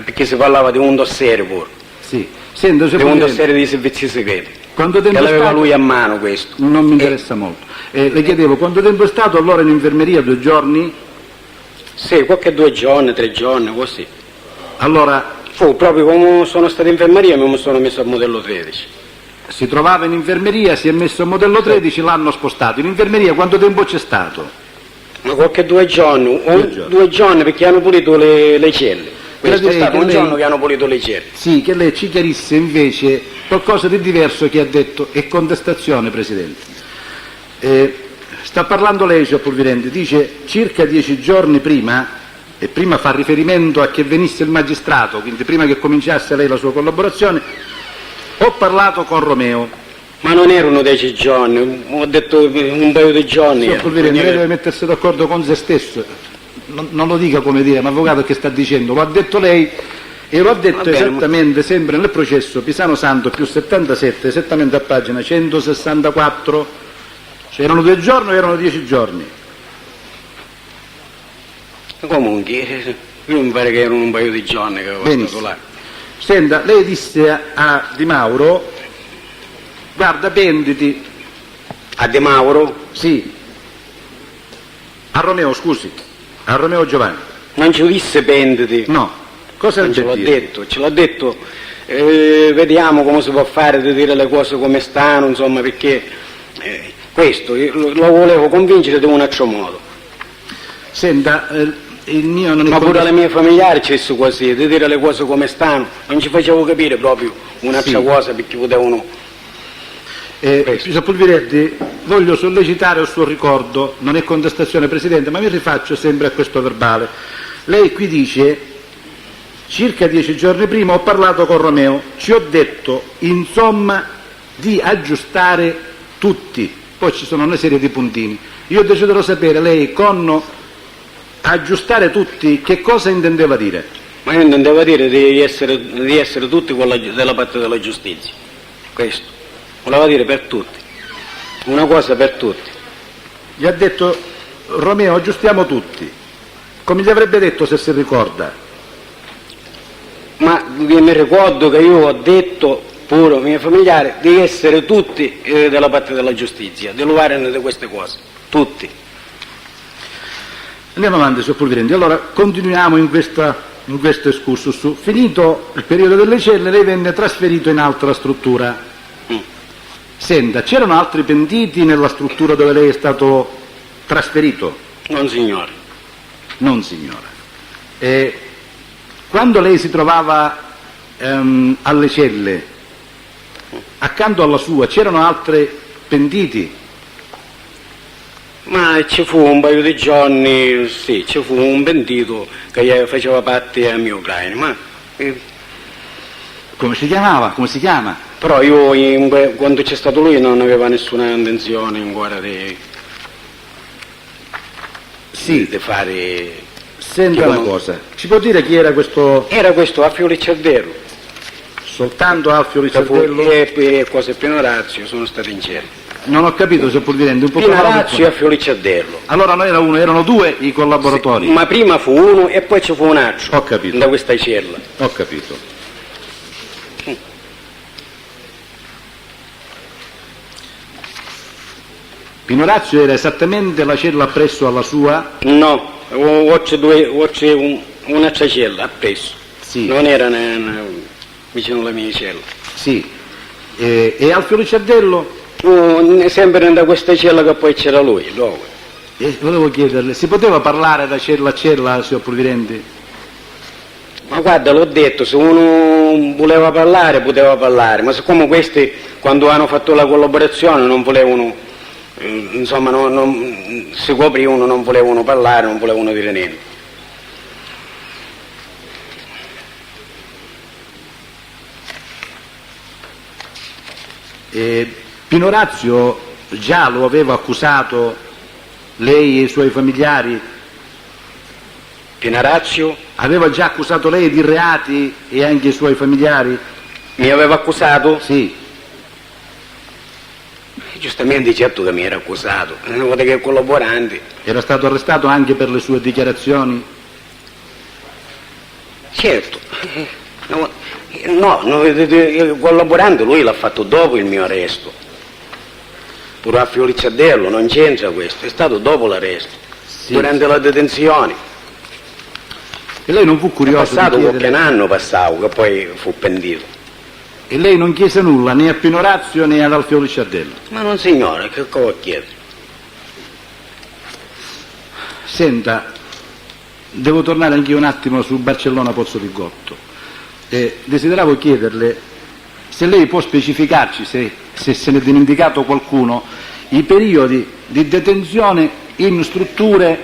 perché si parlava di un dossier pure, sì. Senta, di un dossier di servizi segreti, quanto tempo che l'aveva lui a mano questo. Non mi interessa molto. Le chiedevo, quanto tempo è stato allora in infermeria? 2 giorni? Sì, qualche 2 giorni, 3 giorni, così. Allora... Fu proprio come sono stato in infermeria mi sono messo al modello 13. Si trovava in infermeria, si è messo al modello 13, l'hanno spostato. In infermeria quanto tempo c'è stato? Ma qualche 2 giorni, 2 giorni perché hanno pulito le celle. Questo è stato un giorno che hanno pulito le celle. Sì, che lei ci chiarisse invece qualcosa di diverso che ha detto, è contestazione, Presidente. Sta parlando lei, signor Pulvirente, dice circa 10 giorni prima, e prima fa riferimento a che venisse il magistrato, quindi prima che cominciasse lei la sua collaborazione, ho parlato con Romeo. Ma non erano 10 giorni, ho detto un paio di giorni. Signor Pulvirente, lei deve mettersi d'accordo con se stesso, non lo dica come dire, ma avvocato che sta dicendo, lo ha detto lei e lo ha detto esattamente sempre nel processo Pisano Santo più 77, esattamente a pagina 164, cioè erano 2 giorni o erano 10 giorni? Comunque, io mi pare che erano un paio di giorni che avevo stato là. Senta, lei disse a Di Mauro, guarda, penditi. A Di Mauro? Sì. A Romeo, scusi. A Romeo Giovanni. Non ci disse penditi. No. Cosa ce l'ho detto. Vediamo come si può fare di dire le cose come stanno, insomma, perché questo lo volevo convincere di un altro modo. Senta, il mio non è... Ma pure alle mie familiari ci su così, di dire le cose come stanno, non ci facevo capire proprio un'altra cosa perché potevano... Signor Pulvirelli, voglio sollecitare il suo ricordo, non è contestazione, Presidente, ma mi rifaccio sempre a questo verbale. Lei qui dice, circa 10 giorni prima ho parlato con Romeo, ci ho detto, insomma, di aggiustare tutti, poi ci sono una serie di puntini. Io desidero sapere, lei con aggiustare tutti, che cosa intendeva dire? Ma io intendevo dire di essere tutti della parte della giustizia, questo. Voleva dire per tutti, una cosa per tutti. Gli ha detto Romeo aggiustiamo tutti, come gli avrebbe detto se si ricorda? Ma mi ricordo che io ho detto pure ai miei familiari di essere tutti dalla parte della giustizia, di lavorare di queste cose, tutti. Andiamo avanti, signor Pulvirenti, allora continuiamo in questo excursus. Finito il periodo delle celle lei venne trasferito in altra struttura. Senta, c'erano altri pentiti nella struttura dove lei è stato trasferito? Non signore. Non signore. Quando lei si trovava alle celle, accanto alla sua c'erano altri pentiti? Ma ci fu un paio di giorni, sì, ci fu un pentito che faceva parte a mio ucraino, ma Come si chiamava? Come si chiama? però io quando c'è stato lui non aveva nessuna intenzione ancora di fare. Senta una cosa, ci può dire chi era questo? Era questo Alfio Licciardello. Soltanto Alfio Licciardello? E cose Pino Orazio sono stati in cerca. Non ho capito, signor Pulvirente, un po' Pino parlare Orazio e Alfio Licciardello. Allora non era uno, erano due i collaboratori. Sì, ma prima fu uno e poi ci fu un altro. Ho capito. Da questa cella. Ho capito. Pino Orazio era esattamente la cella appresso alla sua? No, c'è un'altra cella appresso. Sì. Non era vicino alla mia cella. Sì. E Alfio Licciardello? Sempre da questa cella che poi c'era lui, dopo. Volevo chiederle, si poteva parlare da cella a cella, signor Pulvirente? Ma guarda, l'ho detto, se uno voleva parlare, poteva parlare, ma siccome questi, quando hanno fatto la collaborazione, non volevano, insomma, si coprivano, non volevano parlare, non volevano dire niente. Pino Orazio già lo aveva accusato lei e i suoi familiari? Pino Orazio aveva già accusato lei di reati e anche i suoi familiari? Mi aveva accusato? Sì. Giustamente, certo che mi era accusato, guarda che collaboranti. Era stato arrestato anche per le sue dichiarazioni? Certo. No, il collaborante lui l'ha fatto dopo il mio arresto. Pure Alfio Licciardello, non c'entra questo, è stato dopo l'arresto, sì, durante la detenzione. E lei non fu curioso è passato di chiedere... qualche anno passavo, che poi fu pentito. E lei non chiese nulla né a Pino Orazio né ad Alfio Licciardello? Ma non signore, che cosa chiede? Senta, devo tornare anche io un attimo su Barcellona Pozzo di Gotto. Desideravo chiederle se lei può specificarci, se se ne è dimenticato qualcuno, i periodi di detenzione in strutture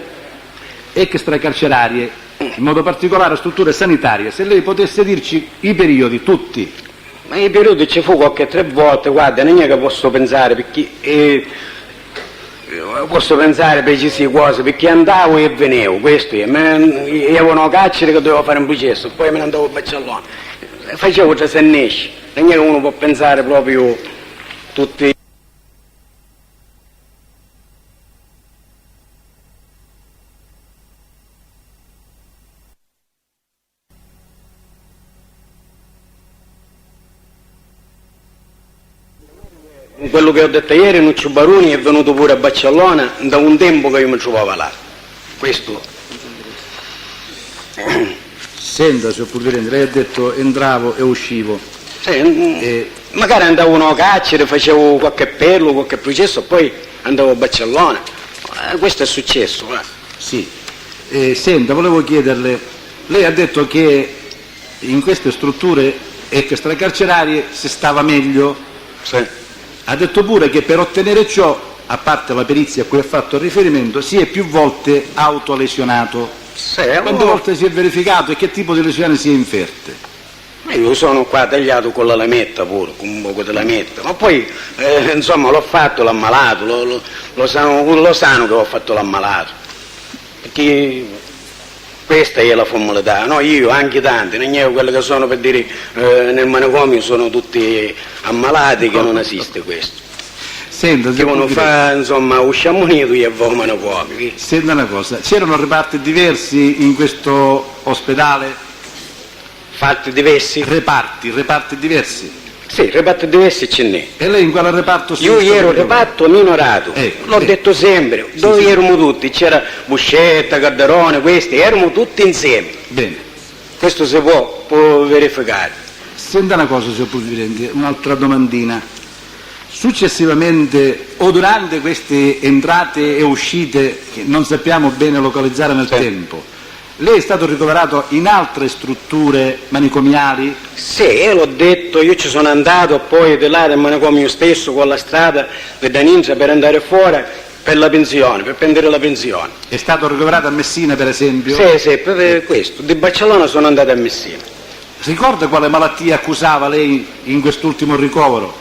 extracarcerarie, in modo particolare strutture sanitarie, se lei potesse dirci i periodi, tutti. Ma i periodi ci fu qualche 3 volte, guarda, non è che posso pensare, perché posso pensare precise cose, perché andavo e venevo, questo è, io avevo una carcere che dovevo fare un processo, poi me ne andavo a Barcellona, facevo 3 sennesci, non è che uno può pensare proprio tutti. Quello che ho detto ieri, Nuccio Baroni è venuto pure a Barcellona da un tempo che io mi trovavo là. Questo. Senta, signor Pulvirente, lei ha detto entravo e uscivo. Sì, magari andavo in una carcere, facevo qualche appello, qualche processo, poi andavo a Barcellona. Questo è successo. Sì. Senta, volevo chiederle, lei ha detto che in queste strutture extracarcerarie si stava meglio. Sì. Ha detto pure che per ottenere ciò, a parte la perizia a cui ha fatto riferimento, si è più volte autolesionato. Sì, quante volte si è verificato e che tipo di lesioni si è inferte? Io sono qua tagliato con la lametta pure, con un poco di lametta, ma poi insomma l'ho fatto, l'ho ammalato, lo sanno che ho fatto l'ammalato, perché questa è la formalità, no? Io anche tanti, non è quelli che sono, per dire, nel manicomio sono tutti ammalati, che non esiste questo. Senta, che uno fa, insomma, usciamo uniti e va al manicomio. Senta una cosa, c'erano reparti diversi in questo ospedale? Fatti diversi? Reparti diversi? Sì, reparti diversi ce n'è. E lei in quale reparto si Io ero reparto minorato, l'ho detto sempre, dove eravamo tutti, c'era Buscetta, Calderone, questi, eravamo tutti insieme. Bene. Questo si può verificare. Senta una cosa, signor Presidente, un'altra domandina. Successivamente o durante queste entrate e uscite, che non sappiamo bene localizzare nel tempo, Lei è stato ricoverato in altre strutture manicomiali? Sì, io l'ho detto, io ci sono andato poi di là del manicomio stesso con la strada di Daninza per andare fuori per la pensione, per prendere la pensione. È stato ricoverato a Messina, per esempio? Sì, per questo. Di Barcellona sono andato a Messina. Ricorda quale malattia accusava lei in quest'ultimo ricovero?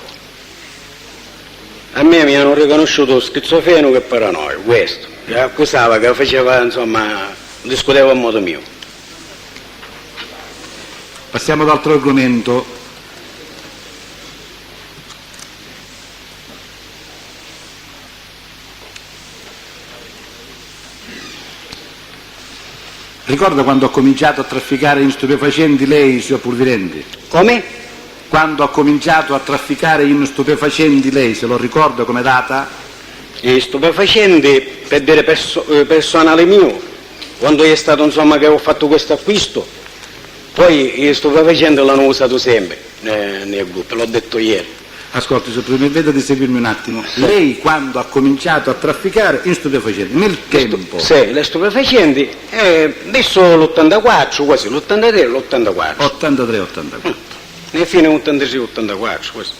A me mi hanno riconosciuto schizofrenico e paranoico, questo. Che accusava, che faceva, insomma, discuteva a modo mio. Passiamo ad altro argomento. Ricorda quando ha cominciato a trafficare in stupefacenti lei, signor Pulvirenti? Come? Quando ha cominciato a trafficare in stupefacenti lei, se lo ricorda come data? Gli stupefacenti, per dire personale mio, quando è stato, insomma, che ho fatto questo acquisto, poi gli stupefacenti l'hanno usato sempre nel gruppo, l'ho detto ieri. Ascolti, se mi veda di seguirmi un attimo. Lei quando ha cominciato a trafficare in stupefacenti, nel tempo? Sì, le stupefacenti, adesso l'84, quasi, l'83 e l'84. 83-84. Nel fine 86-84, questo.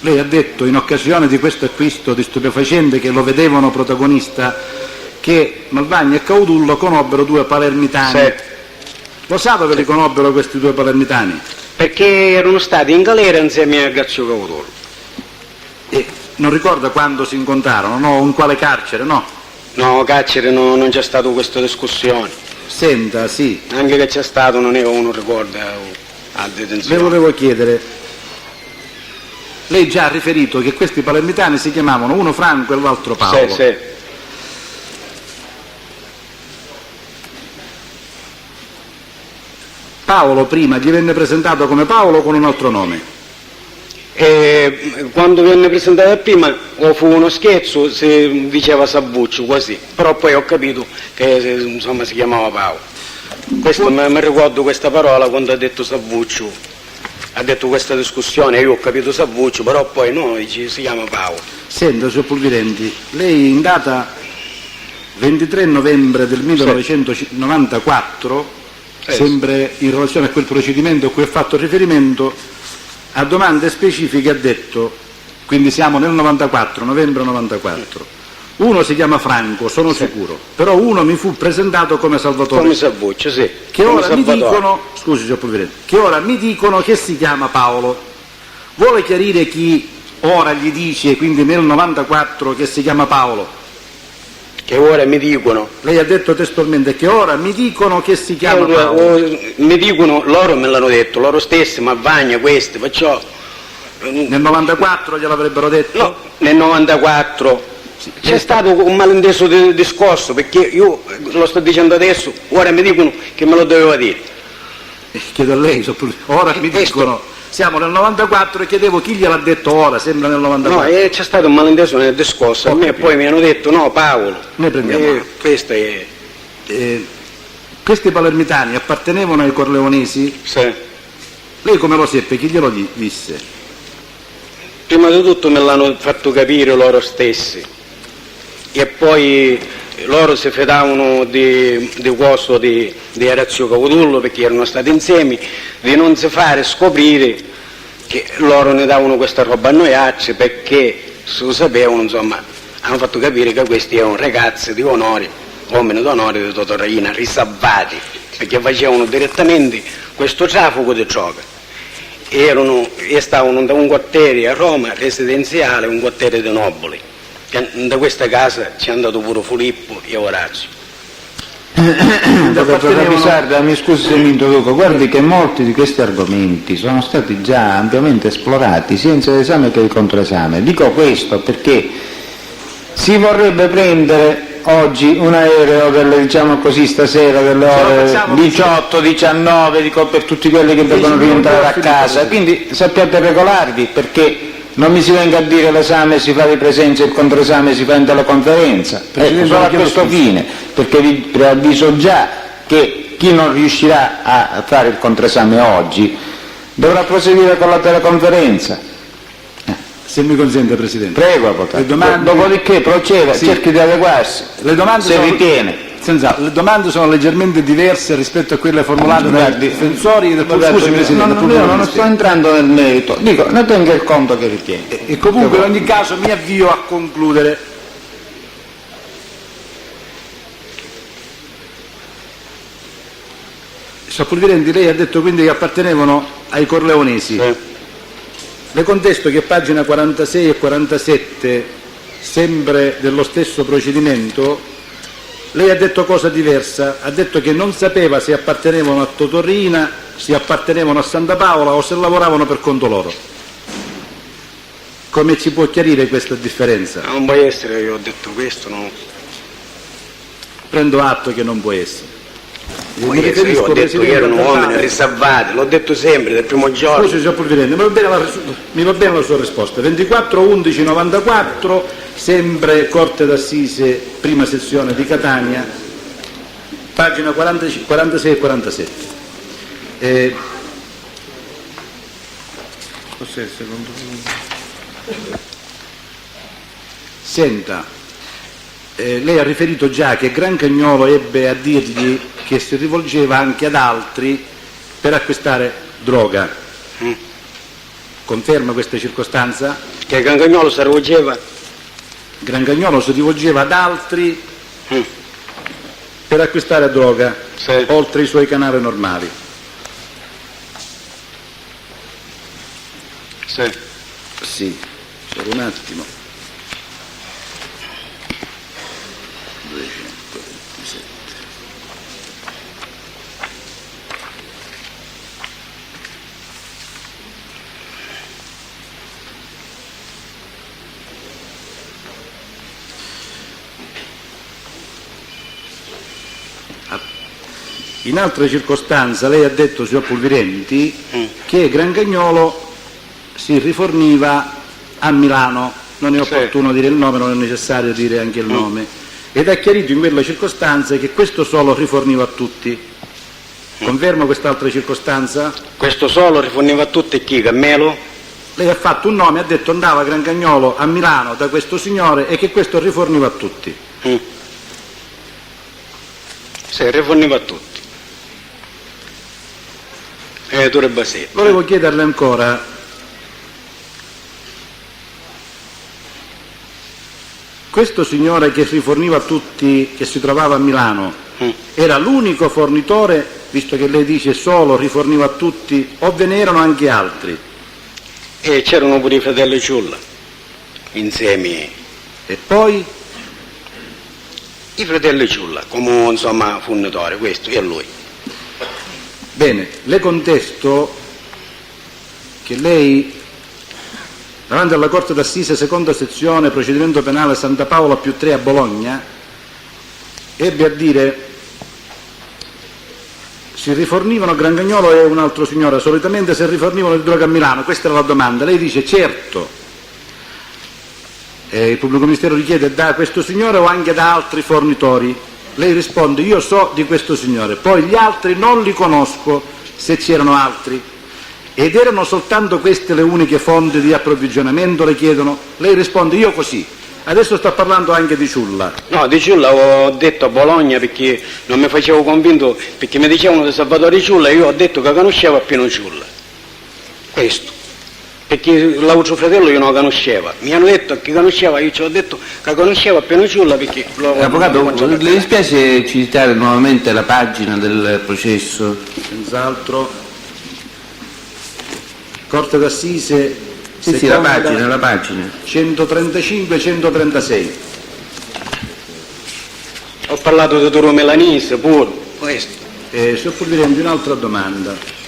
Lei ha detto in occasione di questo acquisto di stupefacenti che lo vedevano protagonista che Malvagna e Caudullo conobbero due palermitani. Sì. Lo sa dove li conobbero questi due palermitani? Perché erano stati in galera insieme a Grazio Caudullo. E non ricorda quando si incontrarono, no? In quale carcere, no? No, carcere non c'è stato questa discussione. Senta, sì. Anche che c'è stato non è che uno ricorda a detenzione. Le volevo chiedere, lei già ha riferito che questi palermitani si chiamavano uno Franco e l'altro Paolo. Sì. Paolo prima gli venne presentato come Paolo o con un altro nome? Quando venne presentato prima o fu uno scherzo, si diceva Sabuccio, così, però poi ho capito che insomma si chiamava Paolo. Questo mi ricordo questa parola quando ha detto Sabuccio, ha detto questa discussione, io ho capito Sabuccio, però poi no, si chiama Paolo. Senta, signor Pulvirenti, lei in data 23 novembre del 1994, sempre in relazione a quel procedimento a cui ho fatto riferimento, a domande specifiche ha detto, quindi siamo nel 94, novembre 94, uno si chiama Franco, sono sicuro, però uno mi fu presentato come Salvatore. Come Sabuccio, sì. Che ora mi dicono, scusi signor Pulvirenti, che ora mi dicono che si chiama Paolo. Vuole chiarire chi ora gli dice, quindi nel 94, che si chiama Paolo? Che ora mi dicono. Lei ha detto testualmente che ora mi dicono che si chiama Paolo. Mi dicono, loro me l'hanno detto, loro stessi, Malvagna, questi, perciò. Nel 94 gliel'avrebbero detto? No, nel 94 c'è stato un malinteso discorso, perché io lo sto dicendo adesso, ora mi dicono che me lo doveva dire. Chiedo a lei, ora mi dicono, siamo nel 94 e chiedevo chi gliel'ha detto ora, sembra nel 94. No, c'è stato un malinteso nel discorso, a me poi mi hanno detto no Paolo. Noi prendiamo. Questa è... questi palermitani appartenevano ai corleonesi? Sì. Lei come lo seppe? Chi glielo disse? Prima di tutto me l'hanno fatto capire loro stessi e poi loro si fidavano di questo di Orazio Caudullo, perché erano stati insieme, di non si fare scoprire che loro ne davano questa roba a noi altri, perché se lo sapevano, insomma, hanno fatto capire che questi erano ragazzi di onore, uomini d'onore di Totorina, risalvati, perché facevano direttamente questo traffico di droga. E stavano da un quartiere a Roma residenziale, un quartiere di nobili. Da questa casa ci è andato pure Filippo e Orazio. Dottor Rapisarda, mi scusi se mi introduco, guardi che molti di questi argomenti sono stati già ampiamente esplorati sia in sede esame che in controesame. Dico questo perché si vorrebbe prendere oggi un aereo diciamo così stasera delle ore 18-19, dico per tutti quelli che devono rientrare a casa, quindi sappiate regolarvi, perché non mi si venga a dire l'esame si fa di presenza e il controesame si fa in teleconferenza, solo a questo fine, perché vi preavviso già che chi non riuscirà a fare il controesame oggi dovrà proseguire con la teleconferenza. Se mi consente, Presidente. Prego, Avvocato. Le domande... Dopodiché proceda, Sì. cerchi di adeguarsi. Le domande se sono... ritiene. Senz'altro, le domande sono leggermente diverse rispetto a quelle formulate dai difensori e del Scusi, Presidente, io non sto entrando nel merito, dico, ne tenga il conto che ritiene. e comunque in ogni caso mi avvio a concludere. Signor Pulvirenti, lei ha detto quindi che appartenevano ai Corleonesi. Le contesto che pagina 46 e 47, sempre dello stesso procedimento, lei ha detto cosa diversa, ha detto che non sapeva se appartenevano a Totorrina, se appartenevano a Santa Paola o se lavoravano per conto loro. Come ci può chiarire questa differenza? Non può essere, io ho detto questo, no. Prendo atto che non può essere. Può essere, io ho detto che erano uomini riservati, l'ho detto sempre, dal primo giorno. Scusi, signor Pulvirenti, mi va bene la sua risposta. 24/11/94, sempre Corte d'Assise, prima sezione di Catania, pagina 46 e 47. Cos'è il secondo punto? Senta, lei ha riferito già che Grancagnolo ebbe a dirgli che si rivolgeva anche ad altri per acquistare droga. Conferma questa circostanza? Che Grancagnolo si rivolgeva? Grancagnolo si rivolgeva ad altri per acquistare droga, Sì. oltre i suoi canali normali. Sì. Sì, solo un attimo. 227. In altra circostanza lei ha detto, signor Pulvirenti, che Grancagnolo si riforniva a Milano, non è opportuno dire il nome, non è necessario dire anche il nome, ed ha chiarito in quella circostanza che questo solo riforniva a tutti. Conferma quest'altra circostanza? Questo solo riforniva a tutti e chi? Cammelo? Lei ha fatto un nome, ha detto andava Grancagnolo a Milano da questo signore e che questo riforniva a tutti. Sì, riforniva a tutti. Tu Bassetto. Volevo chiederle ancora, questo signore che riforniva a tutti, che si trovava a Milano, era l'unico fornitore, visto che lei dice solo riforniva a tutti, o ve ne erano anche altri? E c'erano pure i fratelli Ciulla, insieme. E poi? I fratelli Ciulla, come insomma fornitore, questo, e lui. Bene, le contesto che lei, davanti alla Corte d'Assise, seconda sezione, procedimento penale Santa Paola +3 a Bologna, ebbe a dire: si rifornivano Grancagnolo e un altro signore, solitamente si rifornivano di droga a Milano. Questa era la domanda. Lei dice certo. Il pubblico ministero richiede da questo signore o anche da altri fornitori. Lei risponde: io so di questo signore, poi gli altri non li conosco, se c'erano altri. Ed erano soltanto queste le uniche fonti di approvvigionamento, le chiedono. Lei risponde: io così. Adesso sta parlando anche di Ciulla. No, di Ciulla ho detto a Bologna perché non mi facevo convinto, perché mi dicevano di Salvatore Ciulla e io ho detto che conoscevo appena Ciulla. Questo. Perché l'altro fratello io non lo conosceva. Mi hanno detto che conosceva, io ci ho detto che conoscevo appena Ciulla perché... Avvocato, le dispiace citare nuovamente la pagina del processo? Senz'altro. Corte d'Assise, Sì, la pagina. 135-136. Ho parlato di Toro Melanese pure, questo. Signor Pulvirenti, un'altra domanda.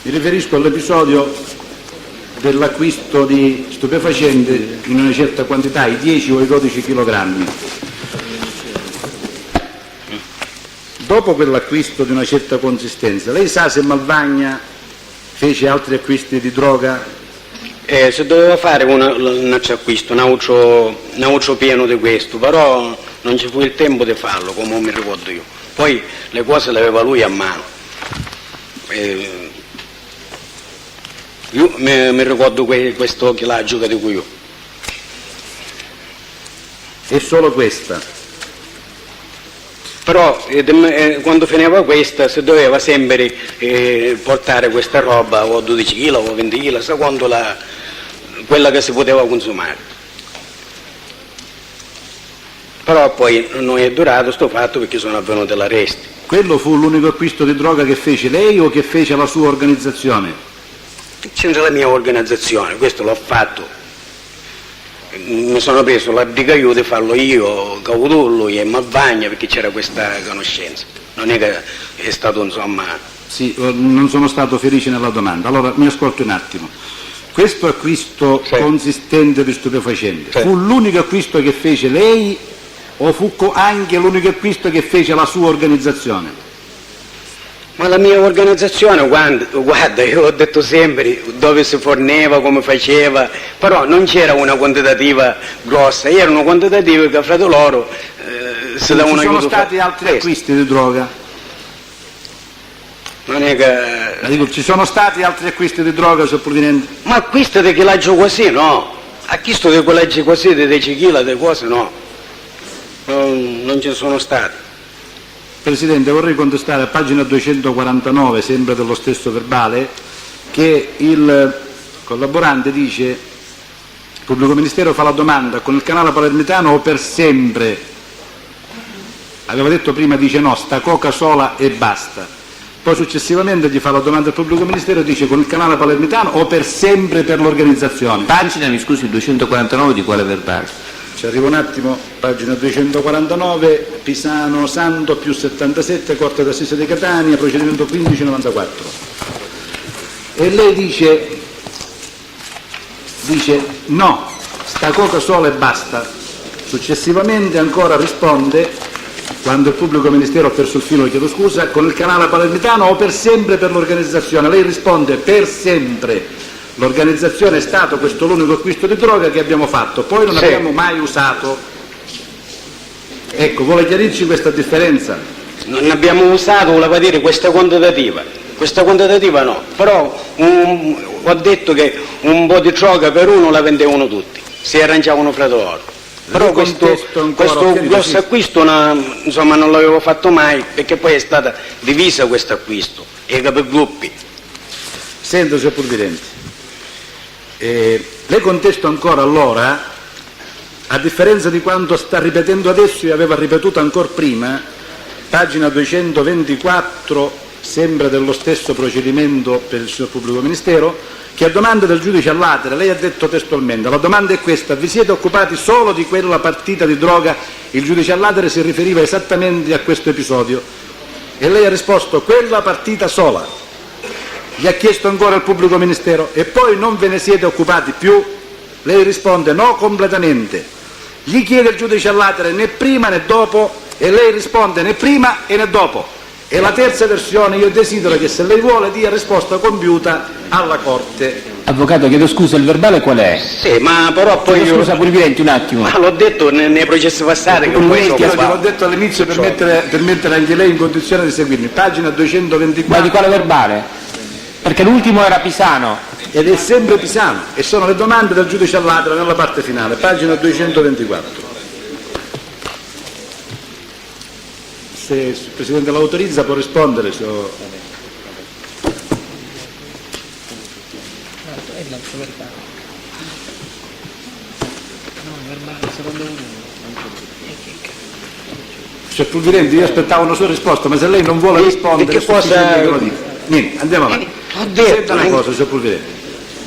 Mi riferisco all'episodio dell'acquisto di stupefacenti in una certa quantità, i 10 o i 12 kg. Dopo quell'acquisto di una certa consistenza, lei sa se Malvagna fece altri acquisti di droga? Se doveva fare un altro acquisto, un altro pieno di questo, però non ci fu il tempo di farlo, come mi ricordo io. Poi le cose le aveva lui a mano. Io mi ricordo questo chilaggio che dico io. È solo questa. Però quando finiva questa si doveva sempre portare questa roba o 12 kg o 20 kg secondo quella che si poteva consumare. Però poi non è durato sto fatto perché sono avvenuti l'arresti. Quello fu l'unico acquisto di droga che fece lei o che fece la sua organizzazione? C'entra la mia organizzazione, questo l'ho fatto. Mi sono preso la briga io di farlo io, Caudullo e Malvagna perché c'era questa conoscenza. Non è che è stato insomma... Sì, non sono stato felice nella domanda. Allora mi ascolti un attimo. Questo acquisto consistente di stupefacenti fu l'unico acquisto che fece lei o fu anche l'unico acquisto che fece la sua organizzazione? Ma la mia organizzazione, guarda, io ho detto sempre dove si forneva, come faceva, però non c'era una quantitativa grossa, erano quantitative che fra di loro si davano aiuto. Ci sono stati altri acquisti di droga? Non è che... Dico, ci sono stati altri acquisti di droga sul provvedimento? Ma acquisto di chilaggio così no, acquisto di quellaggi così, di 10 kg, di cose no, non ci sono stati. Presidente, vorrei contestare a pagina 249, sempre dello stesso verbale, che il collaborante dice: il pubblico ministero fa la domanda con il canale palermitano o per sempre. Aveva detto prima, dice no, sta coca sola e basta. Poi successivamente gli fa la domanda al pubblico ministero e dice con il canale palermitano o per sempre per l'organizzazione. Pagina, mi scusi, 249 di quale verbale? Ci arrivo un attimo, pagina 249, Pisano Santo più 77, Corte d'Assise di Catania, procedimento 1594. E lei dice no, sta coca sola e basta. Successivamente ancora risponde, quando il pubblico ministero ha perso il filo, chiedo scusa, con il canale palermitano o per sempre per l'organizzazione. Lei risponde per sempre. L'organizzazione è stato questo l'unico acquisto di droga che abbiamo fatto, poi non abbiamo mai usato. Ecco, vuole chiarirci questa differenza? Non abbiamo usato, voleva dire questa quantitativa no, però ho detto che un po' di droga per uno la vendevano tutti, si arrangiavano fra loro. Però questo grosso acquisto insomma non l'avevo fatto mai perché poi è stata divisa questo acquisto, e per gruppi. Senta, signor Provvedente. Le contesto ancora allora, a differenza di quanto sta ripetendo adesso e aveva ripetuto ancora prima, pagina 224, sempre dello stesso procedimento per il signor pubblico ministero, che a domanda del giudice all'atere lei ha detto testualmente: la domanda è questa, vi siete occupati solo di quella partita di droga? Il giudice all'atere si riferiva esattamente a questo episodio e lei ha risposto quella partita sola. Gli ha chiesto ancora il pubblico ministero e poi non ve ne siete occupati più? Lei risponde no, completamente. Gli chiede il giudice all'atere né prima né dopo e lei risponde né prima e né dopo. E la terza versione io desidero che se lei vuole dia risposta compiuta alla Corte. Avvocato, chiedo scusa, il verbale qual è? Sì, ma però poi chiedo scusa, Pulvirenti, un attimo. Ma l'ho detto nei processi passati che poi l'ho detto all'inizio per mettere anche lei in condizione di seguirmi. Pagina 224. Ma di quale verbale? Perché l'ultimo era Pisano. Ed è sempre Pisano, e sono le domande del giudice all'atere nella parte finale, pagina 224. Se il Presidente l'autorizza può rispondere. Signor Provvedente, io aspettavo una sua risposta, ma se lei non vuole rispondere, che cosa... Niente, andiamo avanti. Ho detto una cosa, signor Provvedente.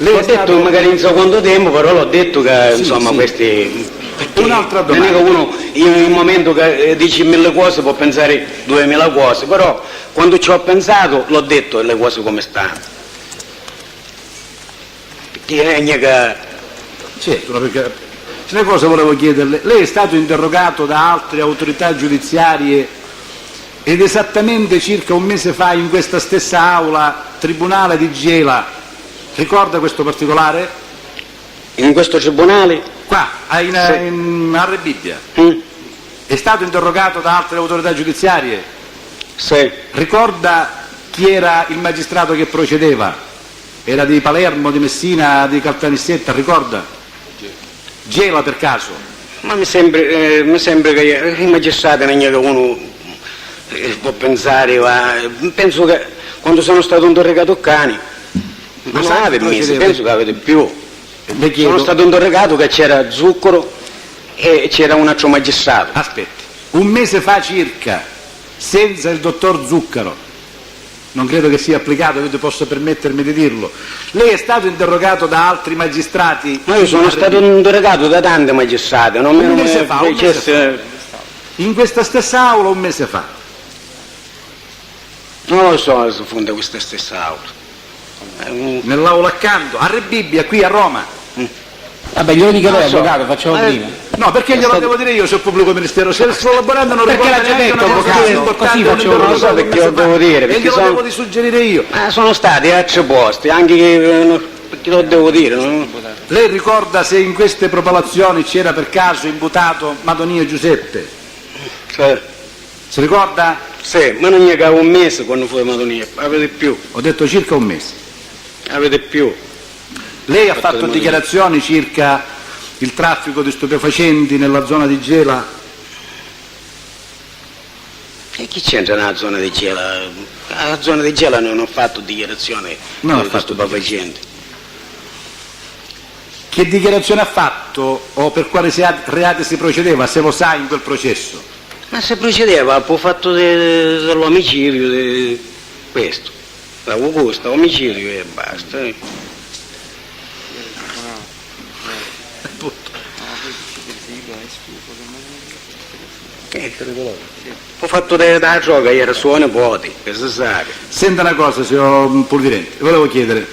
Lei ho detto magari in secondo tempo, però l'ho detto che insomma questi... Un'altra domanda. Non è che uno in un momento che dici 1000 cose può pensare 2000 cose, però quando ci ho pensato l'ho detto le cose come stanno. Certo, perché una cosa volevo chiederle, lei è stato interrogato da altre autorità giudiziarie ed esattamente circa un mese fa in questa stessa aula, Tribunale di Gela, ricorda questo particolare? In questo tribunale? Qua, a Rebibbia. È stato interrogato da altre autorità giudiziarie? Sì. Ricorda chi era il magistrato che procedeva? Era di Palermo, di Messina, di Caltanissetta, ricorda? Gela per caso? Ma mi sembra che i magistrati non è che uno può pensare, penso che quando sono stato interrogato Cani, ma non avete mesi, penso che avete più. Sono stato interrogato che c'era Zuccaro e c'era un altro magistrato. Aspetti, un mese fa circa, senza il dottor Zuccaro, non credo che sia applicato, io posso permettermi di dirlo, lei è stato interrogato da altri magistrati? Ma io sono stato interrogato da tanti magistrati, non un mese fa. In questa stessa aula un mese fa? Non lo so se fonda questa stessa aula. Nell'aula accanto, a Re Bibbia, qui a Roma. Vabbè, glielo dico lei, avvocato, facciamo prima. No, perché glielo devo dire io se il pubblico ministero? Se sto lavorando non perché l'ha già detto, avvocato, così facciamo non lo so perché lo devo dire. E glielo devo di suggerire io. Sono stati altri posti, anche che perché lo devo dire. No? Lei ricorda se in queste propalazioni c'era per caso imputato Madonio Giuseppe? Sì. Si ricorda? Sì, ma non è un mese quando fu Madonio, avete più. Ho detto circa un mese. Avete più. Lei ha fatto dichiarazioni circa il traffico di stupefacenti nella zona di Gela? E chi c'entra nella zona di Gela? Alla zona di Gela non ho fatto dichiarazioni di stupefacenti. Che dichiarazione ha fatto o per quale reati si procedeva, se lo sa in quel processo? Ma se procedeva, ha fatto dell'omicidio, di questo, questo omicidio e basta. Ho fatto da gioca ieri suo nipote, che si sa. Senta una cosa, signor Pulvirente, volevo chiedere.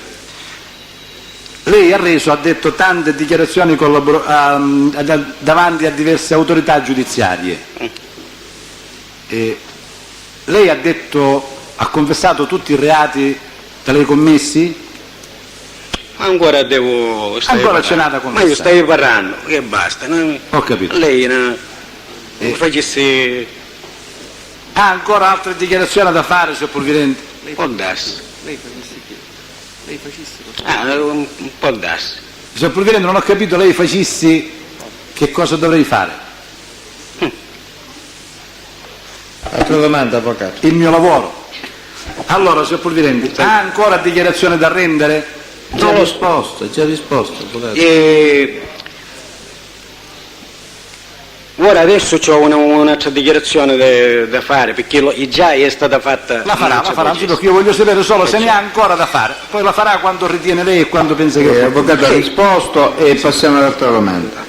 Lei ha detto tante dichiarazioni davanti a diverse autorità giudiziarie. Lei ha confessato tutti i reati da lei commessi? Ancora devo ancora c'è nada confessare. Ma io stai parlando, che basta. Ho capito. Lei facesse... Ha ancora altre dichiarazioni da fare, signor Pulvirente? Può darsi. Lei facesse un po' darsi. Signor Pulvirente, non ho capito, lei facessi che cosa dovrei fare? Altra domanda, avvocato. Il mio lavoro. Allora, signor Pulvirente, ha ancora dichiarazione da rendere? Già risposto, avvocato. Ora adesso ho un'altra dichiarazione da fare, perché già è stata fatta. La farà, perché io voglio sapere solo se ne ha ancora da fare. Poi la farà quando ritiene lei e quando pensa che... L'avvocato ha risposto e passiamo all'altra domanda.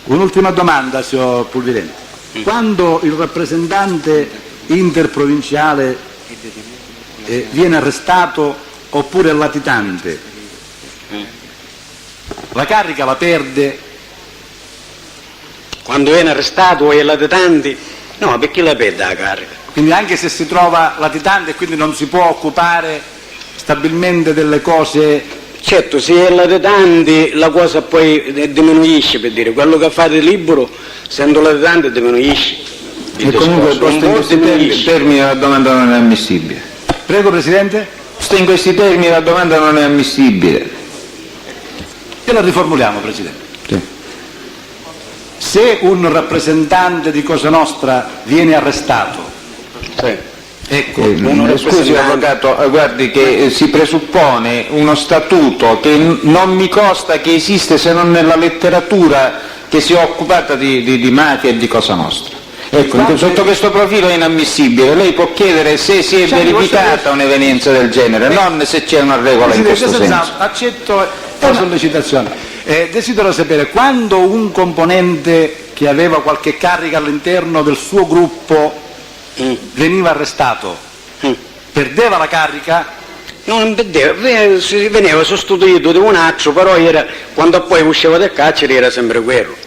Un'ultima domanda, signor Pulvirente. Quando il rappresentante interprovinciale viene arrestato oppure è latitante, la carica la perde? Quando viene arrestato e è latitante? No, perché la perde la carica? Quindi anche se si trova latitante e quindi non si può occupare stabilmente delle cose... Certo, se è latitante la cosa poi diminuisce, per dire, quello che fate libero, essendo latitante diminuisce. E comunque posto in questi termini la domanda non è ammissibile. Prego, Presidente? Posto in questi termini la domanda non è ammissibile. E la riformuliamo, Presidente. Sì. Se un rappresentante di Cosa Nostra viene arrestato, ecco, scusi avvocato, guardi che si presuppone uno statuto che non mi consta che esiste se non nella letteratura che si è occupata di mafia e di Cosa Nostra. Ecco, sotto questo profilo è inammissibile. Lei può chiedere se si è verificata un'evenienza del genere, non se c'è una regola in questo senso. Accetto la sollecitazione. Desidero sapere, quando un componente che aveva qualche carica all'interno del suo gruppo veniva arrestato, perdeva la carica? Non perdeva, veniva sostituito da un altro, però quando poi usciva dal carcere era sempre quello.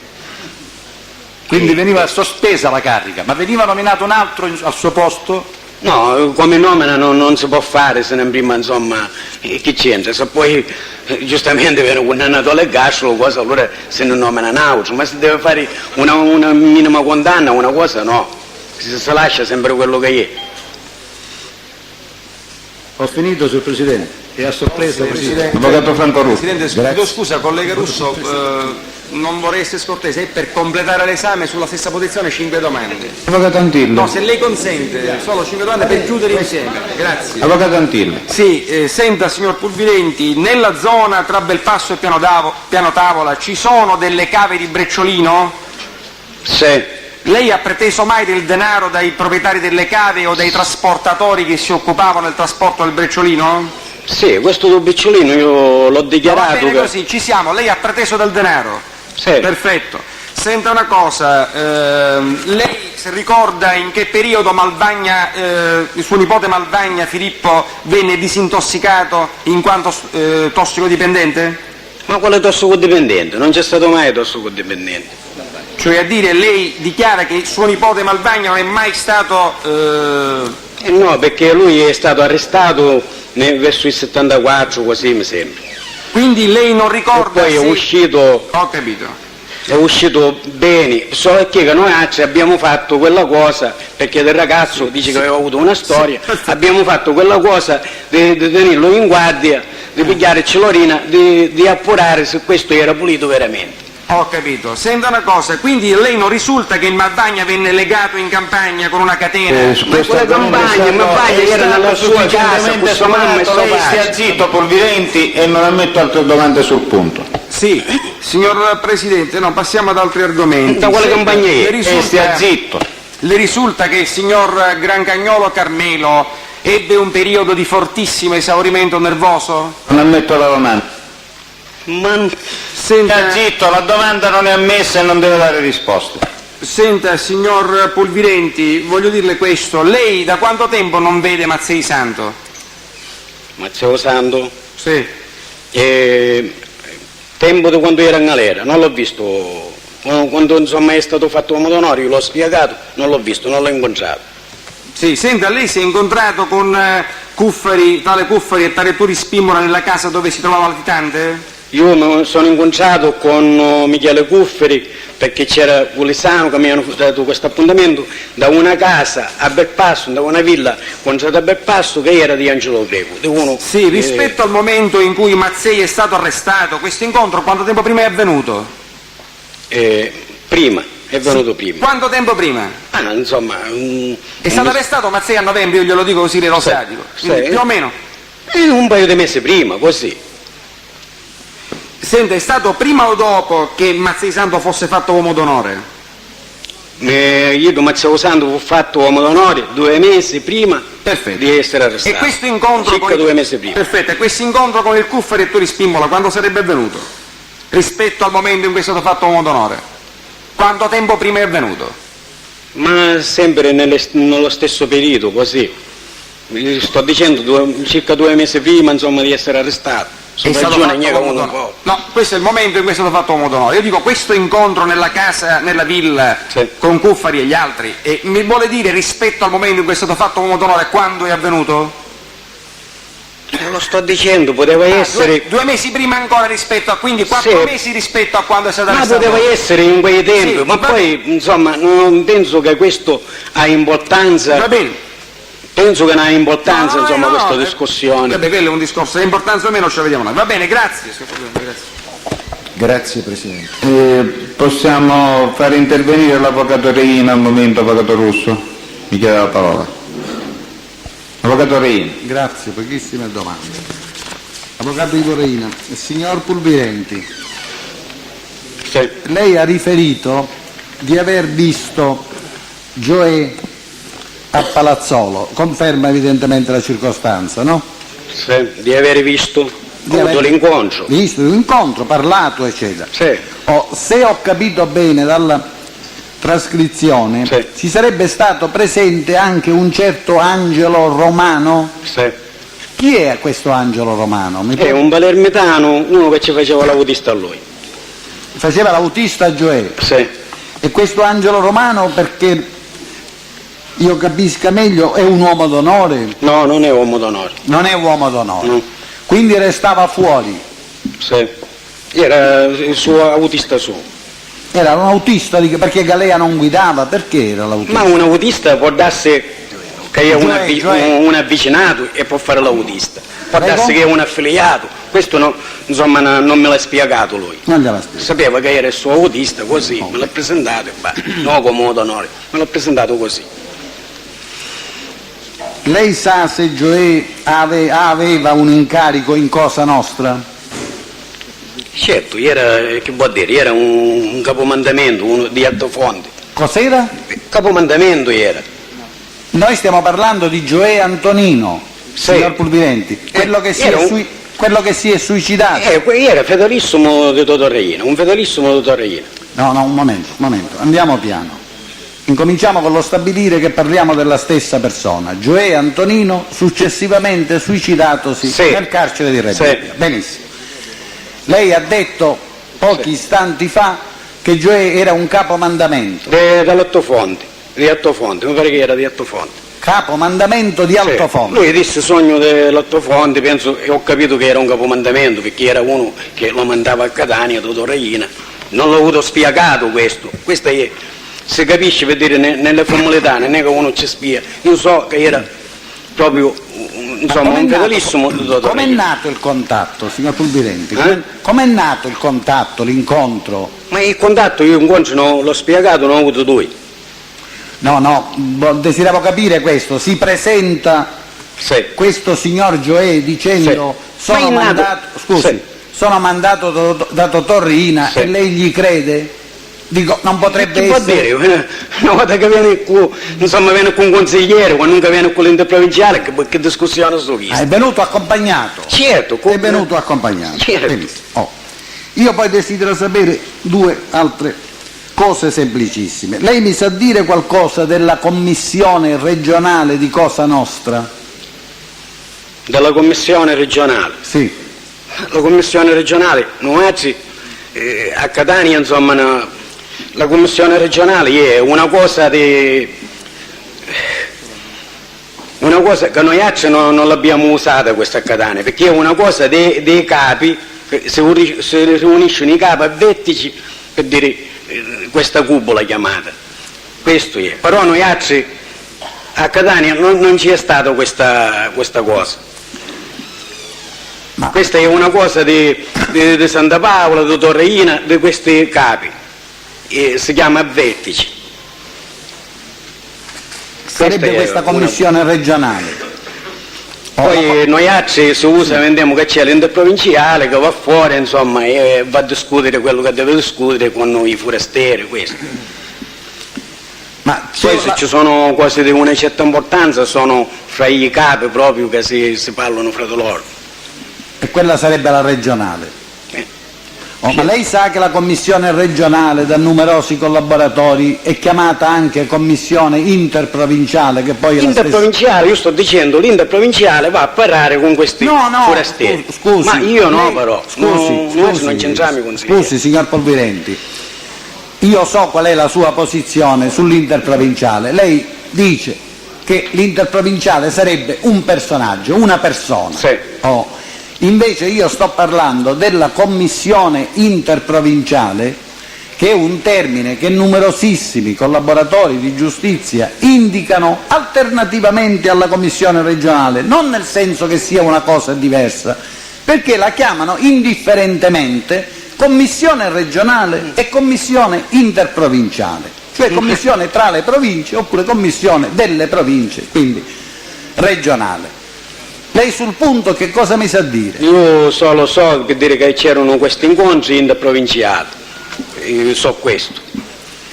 Quindi veniva sospesa la carica, ma veniva nominato un altro al suo posto? No, come nomina non si può fare se ne prima, insomma, chi c'entra? Se poi giustamente viene condannato all'ergastolo, cosa allora se ne nomina un altro, ma se deve fare una minima condanna, una cosa no, si lascia sempre quello che è. Ho finito, signor Presidente. E a sorpresa, Presidente. Avvocato Franco Russo. Presidente, chiedo scusa, collega Russo, non vorrei essere scortese, è per completare l'esame sulla stessa posizione 5 domande. Avvocato Antillo. No, se lei consente, solo 5 domande per chiudere insieme. Grazie. Avvocato Antillo. Sì, senta signor Pulvirenti, nella zona tra Belpasso e Piano Tavola ci sono delle cave di brecciolino? Sì. Lei ha preteso mai del denaro dai proprietari delle cave o dai trasportatori che si occupavano del trasporto del brecciolino? Sì, questo del brecciolino io l'ho dichiarato. Va bene così, ci siamo, lei ha preteso del denaro? Sì. Perfetto. Senta una cosa, lei si ricorda in che periodo Malvagna, suo nipote Malvagna Filippo venne disintossicato in quanto tossicodipendente? Ma quale tossicodipendente? Non c'è stato mai tossicodipendente. Cioè a dire, lei dichiara che suo nipote Malvagna non è mai stato... No, perché lui è stato arrestato verso il 74, così mi sembra. Quindi lei non ricorda... E poi se... è uscito... Ho capito. È uscito bene, solo che noi abbiamo fatto quella cosa, perché del ragazzo dice che aveva avuto una storia, abbiamo fatto quella cosa di tenerlo in guardia, di pigliare celorina, di appurare se questo era pulito veramente. Ho capito. Senta una cosa, quindi lei non risulta che il Malvagna venne legato in campagna con una catena? Ma quella campagna, il Malvagna era nella sua casa, con sua mamma e suo Lei stia zitto, Pulvirenti, e non ammetto altre domande sul punto. Sì, signor Presidente, no, passiamo ad altri argomenti. Da quale campagna è? Stia zitto. Le risulta che il signor Grancagnolo Carmelo ebbe un periodo di fortissimo esaurimento nervoso? Non ammetto la domanda. Stia zitto, la domanda non è ammessa e non deve dare risposte. Senta, signor Pulvirenti, voglio dirle questo, lei da quanto tempo non vede Mazzei Santo? Mazzeo Santo? Sì. Tempo di quando era in galera, non l'ho visto, quando insomma è stato fatto un motonorio, l'ho spiegato, non l'ho visto, non l'ho incontrato. Sì, senta, lei si è incontrato con tale Cuffari e tale Turi Spimmola nella casa dove si trovava latitante? Io mi sono incontrato con Michele Cuffari perché c'era Pulisano che mi hanno dato questo appuntamento da una casa a Belpasso, da una villa concentrata a Belpasso che era di Angelo Greco. Sì, rispetto al momento in cui Mazzei è stato arrestato, questo incontro quanto tempo prima è avvenuto? Prima, è venuto prima. Quanto tempo prima? Insomma... È stato arrestato Mazzei a novembre, io glielo dico così rosatico, sì. Più o meno? Un paio di mesi prima, così. Senta, è stato prima o dopo che Mazzei Santo fosse fatto uomo d'onore? Io da Mazzeo Santo fu fatto uomo d'onore 2 mesi prima di essere arrestato. E questo incontro circa 2 mesi prima. Perfetto, e questo incontro con il Cuffari e Turi Spimmola quando sarebbe avvenuto? Rispetto al momento in cui è stato fatto uomo d'onore? Quanto tempo prima è avvenuto? Ma sempre nello stesso periodo, così. Sto dicendo circa 2 mesi prima, insomma, di essere arrestato. No, questo è il momento in cui è stato fatto uomo d'onore. Io dico questo incontro nella casa, nella villa, sì, con Cuffari e gli altri, e mi vuole dire rispetto al momento in cui è stato fatto uomo d'onore quando è avvenuto? Lo sto dicendo, poteva essere... 2 mesi prima ancora rispetto a, quindi 4 mesi rispetto a quando è stato arrestato. Ma poteva essere in quei tempi, sì, ma poi, insomma, non penso che questo ha importanza... Va bene. Penso che non ha importanza, insomma, questa discussione. Vabbè, quello è un discorso, l'importanza o meno ce la vediamo noi. Va bene, grazie. Grazie Presidente. Possiamo fare intervenire l'Avvocato Reina al momento, Avvocato Russo? Mi chiede la parola. Avvocato Reina. Grazie, pochissime domande. Avvocato Ivo Reina, signor Pulvirenti, sì, lei ha riferito di aver visto Gioè a Palazzolo, conferma evidentemente la circostanza, no? Sì, di aver visto l'incontro. Visto l'incontro, parlato, eccetera. Sì. Se ho capito bene dalla trascrizione, sì, ci sarebbe stato presente anche un certo Angelo Romano? Sì. Chi è questo Angelo Romano? È un palermitano, uno che ci faceva l'autista a lui. Faceva l'autista a Gioè? Sì. E questo Angelo Romano perché io capisca meglio, è un uomo d'onore? No, non è uomo d'onore. Non è uomo d'onore. No. Quindi restava fuori. Sì. Era il suo autista suo. Era un autista perché Galea non guidava, perché era l'autista? Ma un autista può darsi che è un avvicinato e può fare l'autista, può darsi che è un affiliato, questo no, insomma non me l'ha spiegato lui. Non gliel'ha spiegato. Sapeva che era il suo autista, così me l'ha presentato e no come modo d'onore, me l'ha presentato così. Lei sa se Gioè aveva un incarico in Cosa Nostra? Certo, era, che vuol dire, era un capomandamento di altofondi. Cos'era? Capomandamento era. Noi stiamo parlando di Gioè Antonino, signor Pulvirenti, quello che si è suicidato. Era fedelissimo di Totorreina, un fedelissimo di Totorreina. No, un momento, andiamo piano. Incominciamo con lo stabilire che parliamo della stessa persona, Gioè Antonino, successivamente suicidatosi nel carcere di Reggio Emilia. Benissimo. Lei ha detto pochi istanti fa che Gioè era un capomandamento. Dall'Altofonte, di Altofonte, mi pare che era di Altofonte. Capomandamento di Altofonte. Lui disse sogno dell'Altofonte, penso, e ho capito che era un capomandamento, perché era uno che lo mandava a Catania, Totorreina. Non l'ho avuto spiegato questo è, si capisce per dire nelle formuletane, non è che uno ci spia. Io so che era proprio insomma un fedelissimo. Com'è nato il contatto, signor Pulvirenti? Com'è nato il contatto, l'incontro? Ma il contatto io non l'ho spiegato, non ho avuto due. No, desideravo capire questo. Si presenta questo signor Gioè dicendo sono mandato da Totorreina e lei gli crede? Dico, non potrebbe essere. Una volta che viene qui, insomma, viene con un consigliere, quando non viene con l'interprovinciale, che discussione sto visto? È venuto accompagnato? Certo. È venuto accompagnato. Certo. Benissimo. Io poi desidero sapere due altre cose semplicissime. Lei mi sa dire qualcosa della commissione regionale di Cosa Nostra? Della commissione regionale? Sì. La commissione regionale, a Catania, insomma, la commissione regionale è una cosa che noi non l'abbiamo usata questa a Catania, perché è una cosa dei capi, si riuniscono i capi a vertici per dire questa cupola chiamata, questo è. Però noi a Catania non c'è stata questa cosa. Ma questa è una cosa di Santa Paola, di Torreina, di questi capi, si chiama vertici. Sarebbe questa commissione regionale. Poi noi altri si usa, vediamo che c'è l'interprovinciale che va fuori, insomma, e va a discutere quello che deve discutere con i forestieri, questo. Ma poi se ci sono cose di una certa importanza sono fra i capi proprio che si parlano fra di loro. E quella sarebbe la regionale. Ma lei sa che la commissione regionale da numerosi collaboratori è chiamata anche commissione interprovinciale, che poi è interprovinciale, io sto dicendo l'interprovinciale va a parlare con questi forestieri. Scusi, ma io no, però noi non c'entriamo con scusi signor Pulvirenti, io so qual è la sua posizione sull'interprovinciale. Lei dice che l'interprovinciale sarebbe un personaggio, una persona. Invece io sto parlando della commissione interprovinciale, che è un termine che numerosissimi collaboratori di giustizia indicano alternativamente alla commissione regionale, non nel senso che sia una cosa diversa, perché la chiamano indifferentemente commissione regionale e commissione interprovinciale, cioè commissione tra le province oppure commissione delle province, quindi regionale. Lei sul punto che cosa mi sa dire? Io solo so per dire che c'erano questi incontri interprovinciali, io so questo,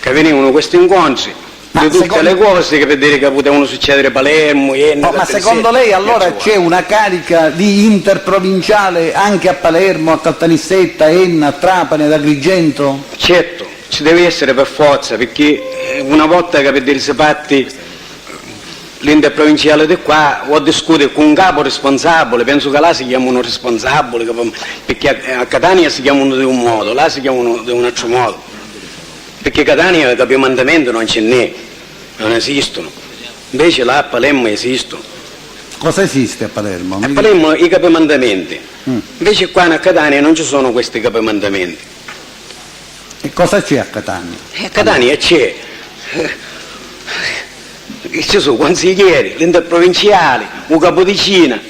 che venivano questi incontri di tutte le cose che per dire che potevano succedere a Palermo, ma secondo lei allora c'è una carica di interprovinciale anche a Palermo, a Caltanissetta, a Enna, a Trapani, ad Agrigento? Certo, ci deve essere per forza, perché una volta che per dire si fatti l'interprovinciale di qua o discute con un capo responsabile, penso che là si chiamano responsabili, perché a Catania si chiamano di un modo, là si chiamano di un altro modo, perché Catania capimandamento non ce n'è, non esistono, invece là a Palermo esistono. Cosa esiste a Palermo? A Palermo i capimandamenti, invece qua a Catania non ci sono questi capimandamenti. E cosa c'è a Catania? A Catania c'è, ci sono consiglieri, l'interprovinciali, un capodicina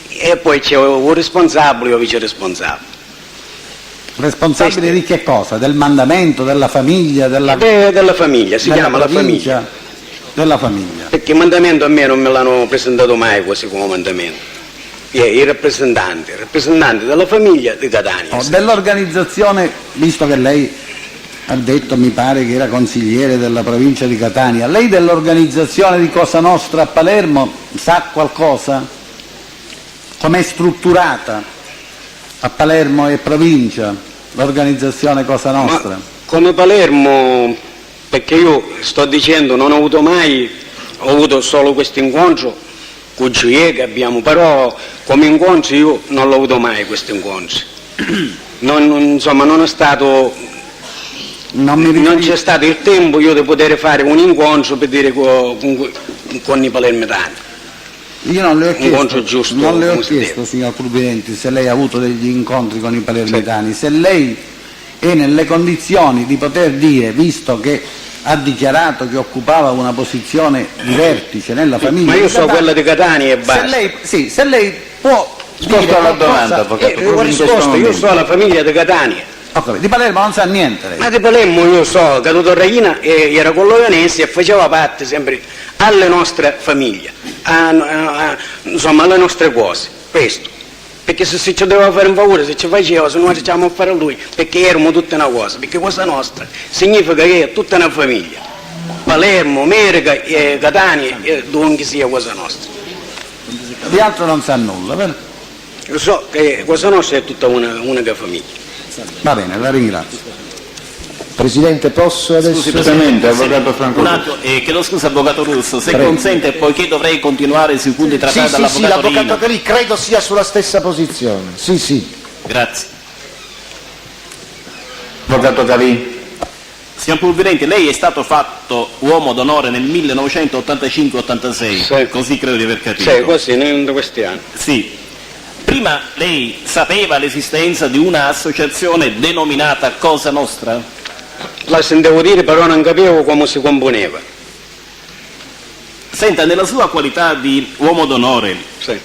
e poi c'è un responsabile o vice responsabile. Responsabile di che cosa? Del mandamento, della famiglia? Della famiglia, si chiama la famiglia. Della famiglia. Perché il mandamento a me non me l'hanno presentato mai così come mandamento. I rappresentanti della famiglia di Catania. Dell'organizzazione, visto che lei ha detto, mi pare che era consigliere della provincia di Catania, lei dell'organizzazione di Cosa Nostra a Palermo sa qualcosa? Com'è strutturata a Palermo e provincia l'organizzazione Cosa Nostra? Ma come Palermo, perché io sto dicendo non ho avuto mai, ho avuto solo questo incontro con Gioie che abbiamo, però come incontri io non l'ho avuto mai questo incontro. Insomma non è stato, non c'è stato il tempo io di poter fare un incontro per dire con i palermitani. Io non le ho chiesto, giusto, non le ho chiesto, signor Pulvirenti, se lei ha avuto degli incontri con i palermitani, se lei è nelle condizioni di poter dire, visto che ha dichiarato che occupava una posizione di vertice nella famiglia. Ma io so quella di Catania e basta. Se lei può risposto alla domanda, ho risposto, io so la famiglia di Catania. Di Palermo non sa niente lei. Ma di Palermo io so che Dottor Reina era con l'Oionense e faceva parte sempre alle nostre famiglie, insomma alle nostre cose, questo. Perché se ci doveva fare un favore, se ci faceva, se non facciamo a fare a lui, perché eravamo tutta una cosa, perché Cosa Nostra significa che è tutta una famiglia. Palermo, America, Catania, dovunque sia Cosa Nostra. Di altro non sa nulla, vero? Io so che Cosa Nostra è tutta unica famiglia. Va bene, la ringrazio. Presidente, posso adesso... Scusi, avvocato Franco. Un attimo, chiedo scusa, avvocato Russo, se consente, poiché dovrei continuare sui punti trattati dall'avvocato l'avvocato Carì credo sia sulla stessa posizione. Sì. Grazie. Avvocato Carì. Signor Pulvirenti, lei è stato fatto uomo d'onore nel 1985-86, così credo di aver capito. Sì, così, in questi anni. Sì. Prima lei sapeva l'esistenza di un'associazione denominata Cosa Nostra? La sentivo dire, però non capivo come si componeva. Senta, nella sua qualità di uomo d'onore,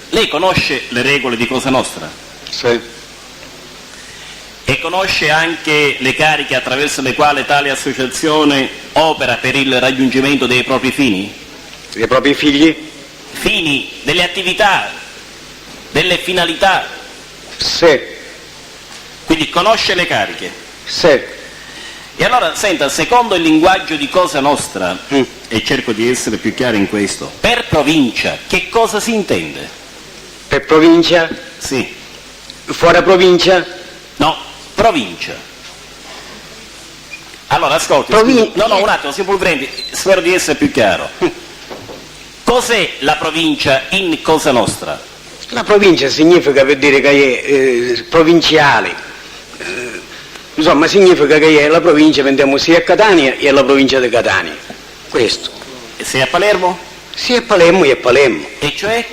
lei conosce le regole di Cosa Nostra? Sì. E conosce anche le cariche attraverso le quali tale associazione opera per il raggiungimento dei propri fini? Dei propri figli? Fini, delle attività, delle finalità? Sì. Quindi conosce le cariche? Sì. E allora, senta, secondo il linguaggio di Cosa Nostra, e cerco di essere più chiaro in questo, per provincia che cosa si intende? Per provincia? Sì. Fuori provincia? No, provincia. Allora, ascolti, no, un attimo, signor Pulvirenti, spero di essere più chiaro. Cos'è la provincia in Cosa Nostra? La provincia significa, per dire che è provinciale. Insomma, significa che è la provincia, vendiamo sia a Catania e alla provincia di Catania. Questo. E se è a Palermo? Sia a Palermo e a Palermo. E cioè?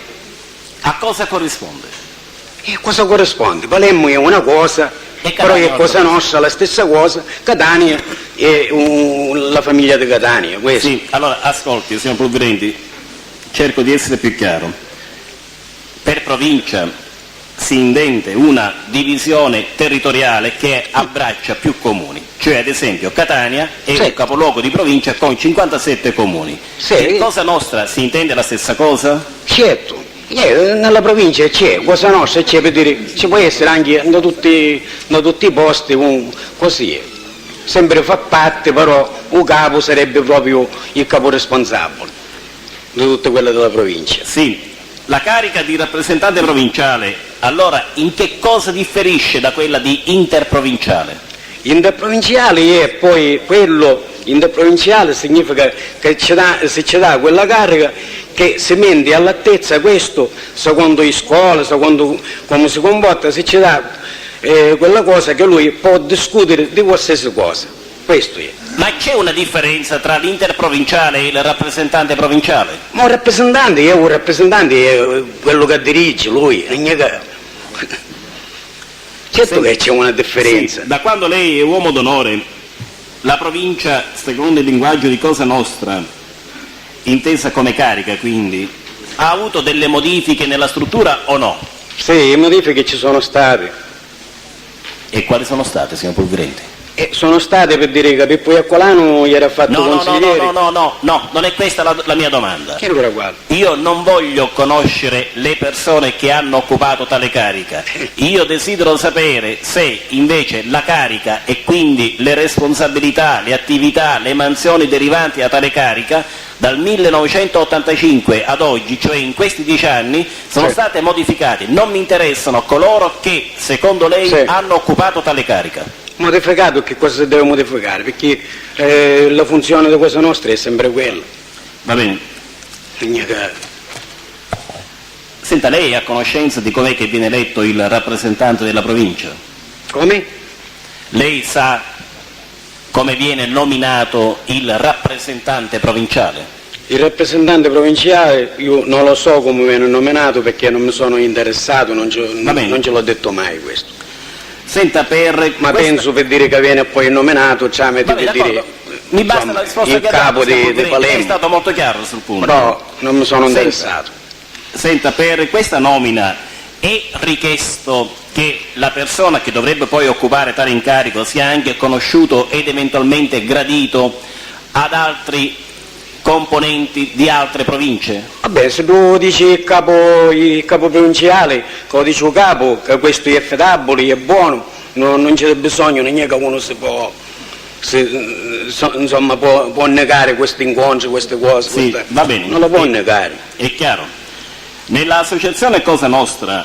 A cosa corrisponde? E cosa corrisponde? Palermo è una cosa, però è Cosa Nostra la stessa cosa, Catania è la famiglia di Catania. Questo. Sì, allora ascolti, signor Pulvirenti, cerco di essere più chiaro. Per provincia si intende una divisione territoriale che abbraccia più comuni, cioè ad esempio Catania è un capoluogo di provincia con 57 comuni. E Cosa Nostra si intende la stessa cosa? Certo, nella provincia c'è, Cosa Nostra c'è, per dire, ci può essere anche da tutti i posti così, sempre fa parte, però un capo sarebbe proprio il capo responsabile di tutte quelle della provincia. Sì. La carica di rappresentante provinciale, allora, in che cosa differisce da quella di interprovinciale? Interprovinciale è poi quello, interprovinciale significa che se ci dà quella carica che si mette all'altezza questo, secondo le scuole, secondo come si comporta, se ci dà quella cosa che lui può discutere di qualsiasi cosa. questo è. Ma c'è una differenza tra l'interprovinciale e il rappresentante provinciale? Ma un rappresentante è quello che dirige lui, non è che... Certo che c'è una differenza. Sì, da quando lei è uomo d'onore, la provincia, secondo il linguaggio di Cosa Nostra, intesa come carica quindi, ha avuto delle modifiche nella struttura o no? Sì, le modifiche ci sono state. E quali sono state, signor Polverenti? Sono state, per dire che poi a Colano gli era fatto consigliere. No, non è questa la mia domanda. Che era quale? Io non voglio conoscere le persone che hanno occupato tale carica, io desidero sapere se invece la carica e quindi le responsabilità, le attività, le mansioni derivanti da tale carica dal 1985 ad oggi, cioè in questi 10 anni, sono state modificate. Non mi interessano coloro che, secondo lei, hanno occupato tale carica. Modificato, che cosa si deve modificare? Perché la funzione di Cosa Nostra è sempre quella. Va bene. Senta, lei è a conoscenza di com'è che viene eletto il rappresentante della provincia? Come? Lei sa come viene nominato il rappresentante provinciale? Il rappresentante io non lo so come viene nominato perché non mi sono interessato, non ce l'ho detto mai questo. Senta, ma penso per dire che viene poi nominato, per dire, mi basta la risposta il che capo di Palermo. È stato molto chiaro sul punto. Però non mi sono interessato. Senta, per questa nomina è richiesto che la persona che dovrebbe poi occupare tale incarico sia anche conosciuto ed eventualmente gradito ad altri componenti di altre province? Vabbè, se tu dici il capo provinciale, che lo dice il capo, che questo è affidabile, è buono, non c'è bisogno, non è che uno può negare questi incontri, queste cose. Sì, va bene. Non lo può negare. È chiaro. Nell'associazione Cosa Nostra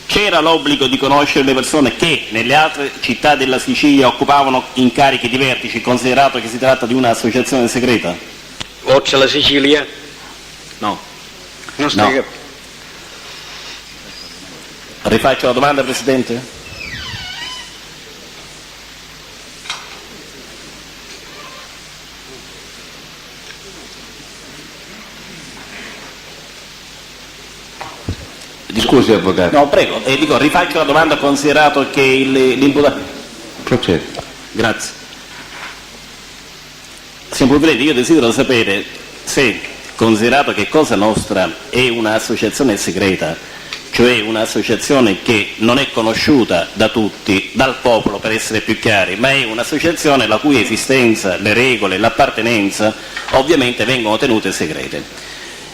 c'era l'obbligo di conoscere le persone che nelle altre città della Sicilia occupavano incarichi di vertici, considerato che si tratta di un'associazione segreta? Oltre la Sicilia? No. Non stai no. Rifaccio la domanda, Presidente? Scusi, avvocato. No, prego. Dico, rifaccio la domanda considerato che l'imputato... Procede. Grazie. Signor Polverenti, io desidero sapere se, considerato che Cosa Nostra è un'associazione segreta, cioè un'associazione che non è conosciuta da tutti, dal popolo per essere più chiari, ma è un'associazione la cui esistenza, le regole, l'appartenenza ovviamente vengono tenute segrete.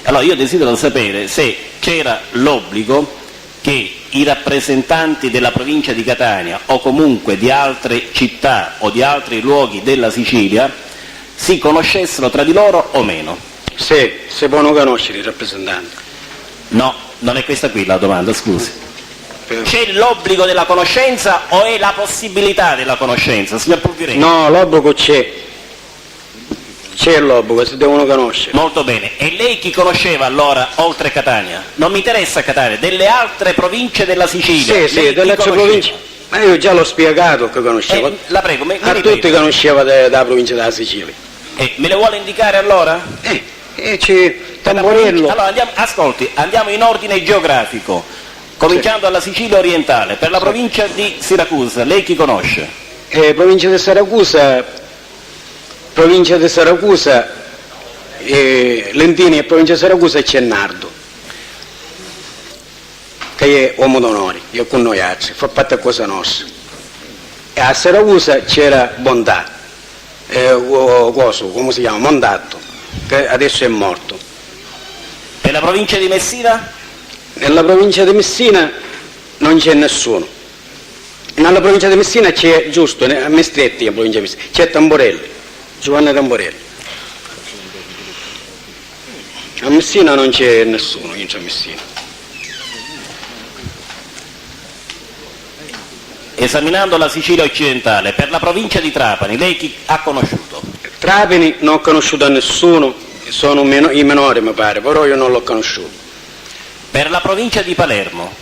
Allora io desidero sapere se c'era l'obbligo che i rappresentanti della provincia di Catania o comunque di altre città o di altri luoghi della Sicilia si conoscessero tra di loro o meno? Sì, si possono conoscere i rappresentanti. No, non è questa qui la domanda, scusi. C'è l'obbligo della conoscenza o è la possibilità della conoscenza, signor Polverenti? No, l'obbligo c'è. C'è l'obbligo, si devono conoscere. Molto bene. E lei chi conosceva allora, oltre Catania? Non mi interessa Catania, delle altre province della Sicilia? Sì, delle altre province. Ma io già l'ho spiegato che conoscevo. La prego, mi a tutti conosceva della provincia della Sicilia. Me le vuole indicare allora? C'è Tamborello. Allora ascolti, andiamo in ordine geografico, cominciando dalla Sicilia orientale. Per la provincia di Siracusa, lei chi conosce? Provincia di Siracusa, Lentini e provincia di Siracusa c'è Nardo, che è uomo d'onore, io con noi altri, fa parte di Cosa Nostra. E a Siracusa c'era Bontà, come si chiama? Mondato, che adesso è morto. E la provincia di Messina? Nella provincia di Messina non c'è nessuno. Nella provincia di Messina c'è, giusto, a Mestretti, in provincia di Messina, c'è Tamborelli, Giovanni Tamborelli. A Messina non c'è nessuno, io c'è a Messina. Esaminando la Sicilia occidentale, per la provincia di Trapani, lei chi ha conosciuto? Trapani non ho conosciuto a nessuno, sono i minori mi pare, però io non l'ho conosciuto. Per la provincia di Palermo?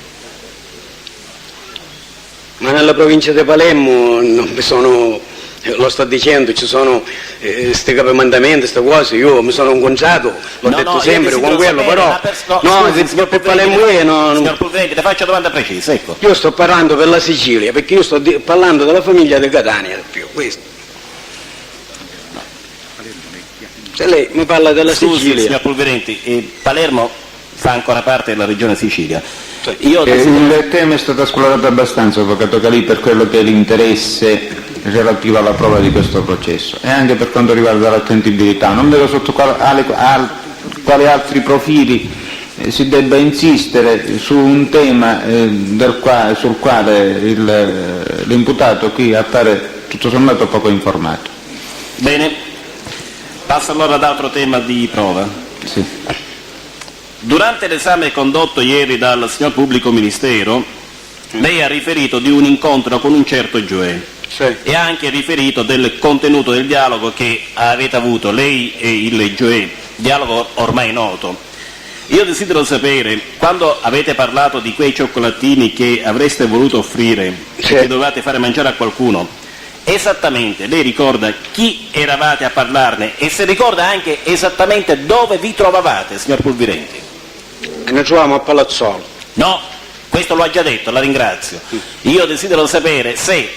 Ma nella provincia di Palermo non mi sono lo sto dicendo, ci sono questi capimandamenti, queste cose, io mi sono incontrato, l'ho detto sempre con quello, però signor Pulverenti, le faccio domanda precisa, ecco. Io sto parlando per la Sicilia, perché io sto parlando della famiglia di Catania, più questo. Se lei mi parla della Sicilia. Signor Pulverenti, Palermo fa ancora parte della regione Sicilia. Il tema è stato esplorato abbastanza, avvocato Calì, per quello che è l'interesse relativo alla prova di questo processo e anche per quanto riguarda l'attendibilità. Non vedo sotto quali altri profili si debba insistere su un tema sul quale l'imputato qui appare tutto sommato poco informato. Bene, passo allora ad altro tema di prova. Sì. Durante l'esame condotto ieri dal signor Pubblico Ministero, lei ha riferito di un incontro con un certo Gioè. Sì. E ha anche riferito del contenuto del dialogo che avete avuto lei e il Gioè, dialogo ormai noto. Io desidero sapere, quando avete parlato di quei cioccolatini che avreste voluto offrire e che dovevate fare mangiare a qualcuno, esattamente lei ricorda chi eravate a parlarne e se ricorda anche esattamente dove vi trovavate, signor Pulverenti? E noi trovavamo a Palazzolo. No, questo lo ha già detto, la ringrazio. Io desidero sapere se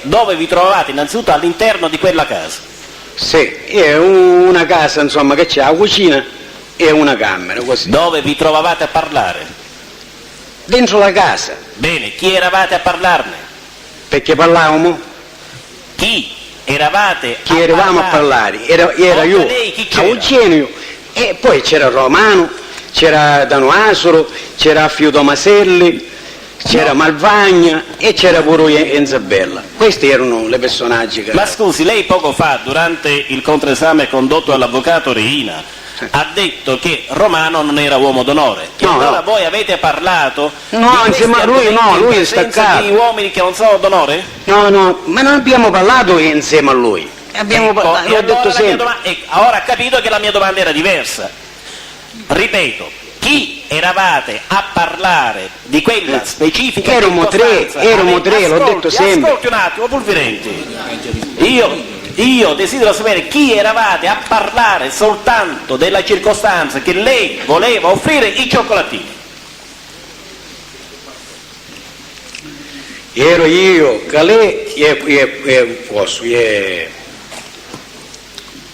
dove vi trovavate innanzitutto all'interno di quella casa. Sì, è una casa insomma che c'è la cucina e una camera, così. Dove vi trovavate a parlare? Dentro la casa. Bene, chi eravate a parlarne? Perché parlavamo? Chi eravate Chi eravamo a parlare? Era io, lei, chi c'era? Eugenio, e poi c'era Romano, c'era Dano Asolo, c'era Fio Tomaselli, c'era Malvagna e c'era pure Enzabella. Questi erano le personaggi che... Ma scusi, lei poco fa, durante il controesame condotto dall'avvocato Reina, ha detto che Romano non era uomo d'onore. E allora voi avete parlato insieme a lui lui è staccato. Di uomini che non sono d'onore? No, ma non abbiamo parlato insieme a lui. Abbiamo parlato, l'ho detto sempre. Ora ha capito che la mia domanda era diversa. Ripeto, chi eravate a parlare di quella specifica circostanza? Erano tre, l'ho detto sempre. Ascolti un attimo, Pulverenti. Io desidero sapere chi eravate a parlare soltanto della circostanza che lei voleva offrire i cioccolatini. Ero io, Calè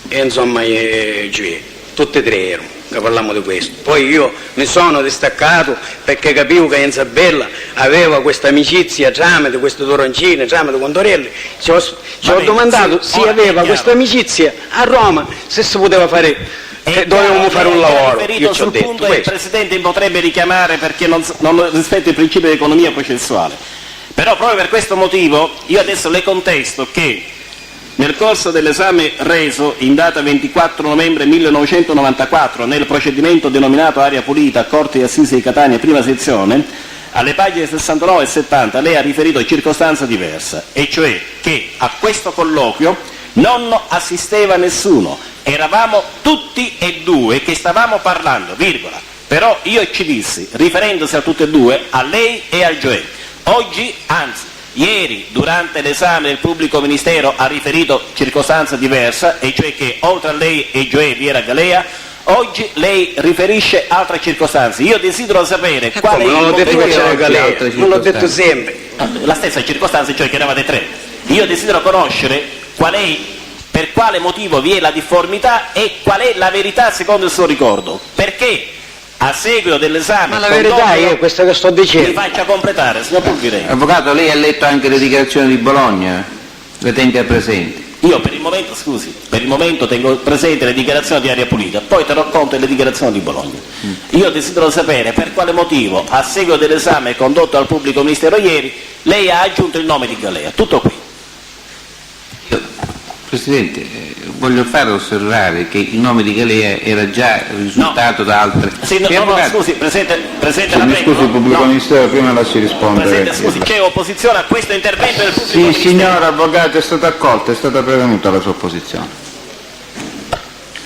e insomma Gioè, tutti e tre erano, che parliamo di questo. Poi io mi sono distaccato perché capivo che Enzabella aveva questa amicizia tramite questo Toroncino, tramite Condorelli. Ci ho domandato se aveva questa amicizia a Roma, se si poteva fare, dovevamo fare un lavoro. Io ci ho detto punto il Presidente potrebbe richiamare perché non rispetta il principio di economia processuale. Però proprio per questo motivo io adesso le contesto che nel corso dell'esame reso in data 24 novembre 1994 nel procedimento denominato Aria Pulita, Corte di Assise di Catania, prima sezione, alle pagine 69 e 70 lei ha riferito circostanza diversa, e cioè che a questo colloquio non assisteva nessuno, eravamo tutti e due che stavamo parlando, virgola. Però io ci dissi, riferendosi a tutti e due, a lei e al Gioè. Oggi, anzi, ieri, durante l'esame del pubblico ministero ha riferito circostanza diversa, e cioè che oltre a lei e Gioè vi era Galea. Oggi lei riferisce altre circostanze. Io desidero sapere quale non l'ho detto che c'era Galea, non l'ho detto sempre. La stessa circostanza, cioè che eravate tre. Io desidero conoscere per quale motivo vi è la difformità e qual è la verità secondo il suo ricordo. Perché a seguito dell'esame... Ma la verità è questa che sto dicendo. Mi faccia completare, signor Pulverenti. Avvocato, lei ha letto anche le dichiarazioni di Bologna? Le tenga presenti? Io per il momento tengo presente le dichiarazioni di Aria Pulita, poi terrò conto delle dichiarazioni di Bologna. Io desidero sapere per quale motivo, a seguito dell'esame condotto al pubblico ministero ieri, lei ha aggiunto il nome di Galea. Tutto qui. Presidente, voglio fare osservare che il nome di Galea era già risultato da altre... Sì, scusi, Presidente, la mi prego. scusi, il pubblico ministero prima lasci rispondere. Presidente, scusi, c'è opposizione a questo intervento del pubblico Sì, ministero? signor avvocato, è stata accolta, è stata prevenuta la sua opposizione.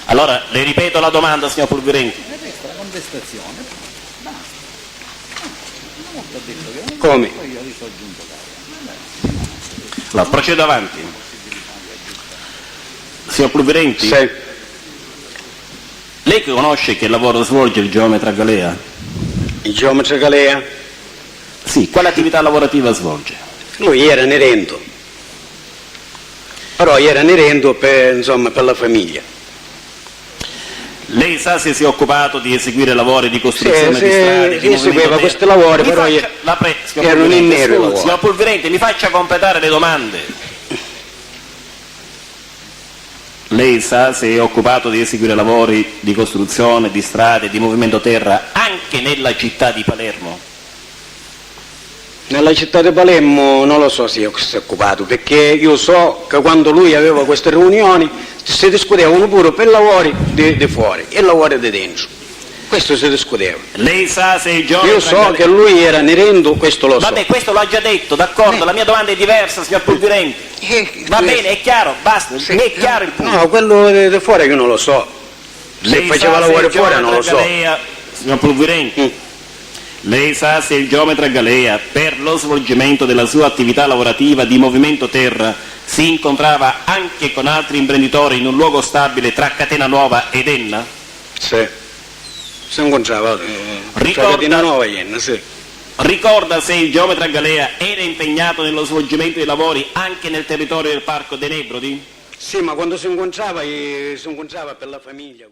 Allora, le ripeto la domanda, signor Pulverenti. La contestazione, basta. Come? Allora, procedo avanti. Signor Pulverenti? Sì. Lei conosce che lavoro svolge il geometra Galea? Il geometra Galea? Sì, quale attività lavorativa svolge? Lui era nerendo, però era nerendo per la famiglia. Lei sa se si è occupato di eseguire lavori di costruzione Sì, di strade? Di eseguiva questi lavori, però erano in nero i lavori. Signor Pulverenti, mi faccia completare le domande. Lei sa se è occupato di eseguire lavori di costruzione di strade, di movimento terra anche nella città di Palermo? Nella città di Palermo non lo so se si è occupato, perché io so che quando lui aveva queste riunioni si discutevano pure per lavori di fuori e lavori di dentro. Questo si discuteva. Lei sa se il geometra Io so che lui era nerendo, questo lo so. Vabbè, questo l'ha già detto, d'accordo, la mia domanda è diversa, signor Pulverenti. Va bene, è chiaro, basta, Sì. è chiaro il punto. No, quello di fuori io non lo so. Se Lei faceva sa lavori se il fuori non lo so. Galea, signor Pulverenti, lei sa se il geometra Galea, per lo svolgimento della sua attività lavorativa di movimento terra, si incontrava anche con altri imprenditori in un luogo stabile tra Catena Nuova ed Enna? Sì. Si incontrava tra Catena Nuova e Enna, sì. Ricorda se il geometra Galea era impegnato nello svolgimento dei lavori anche nel territorio del Parco dei Nebrodi? Sì, ma quando si incontrava per la famiglia.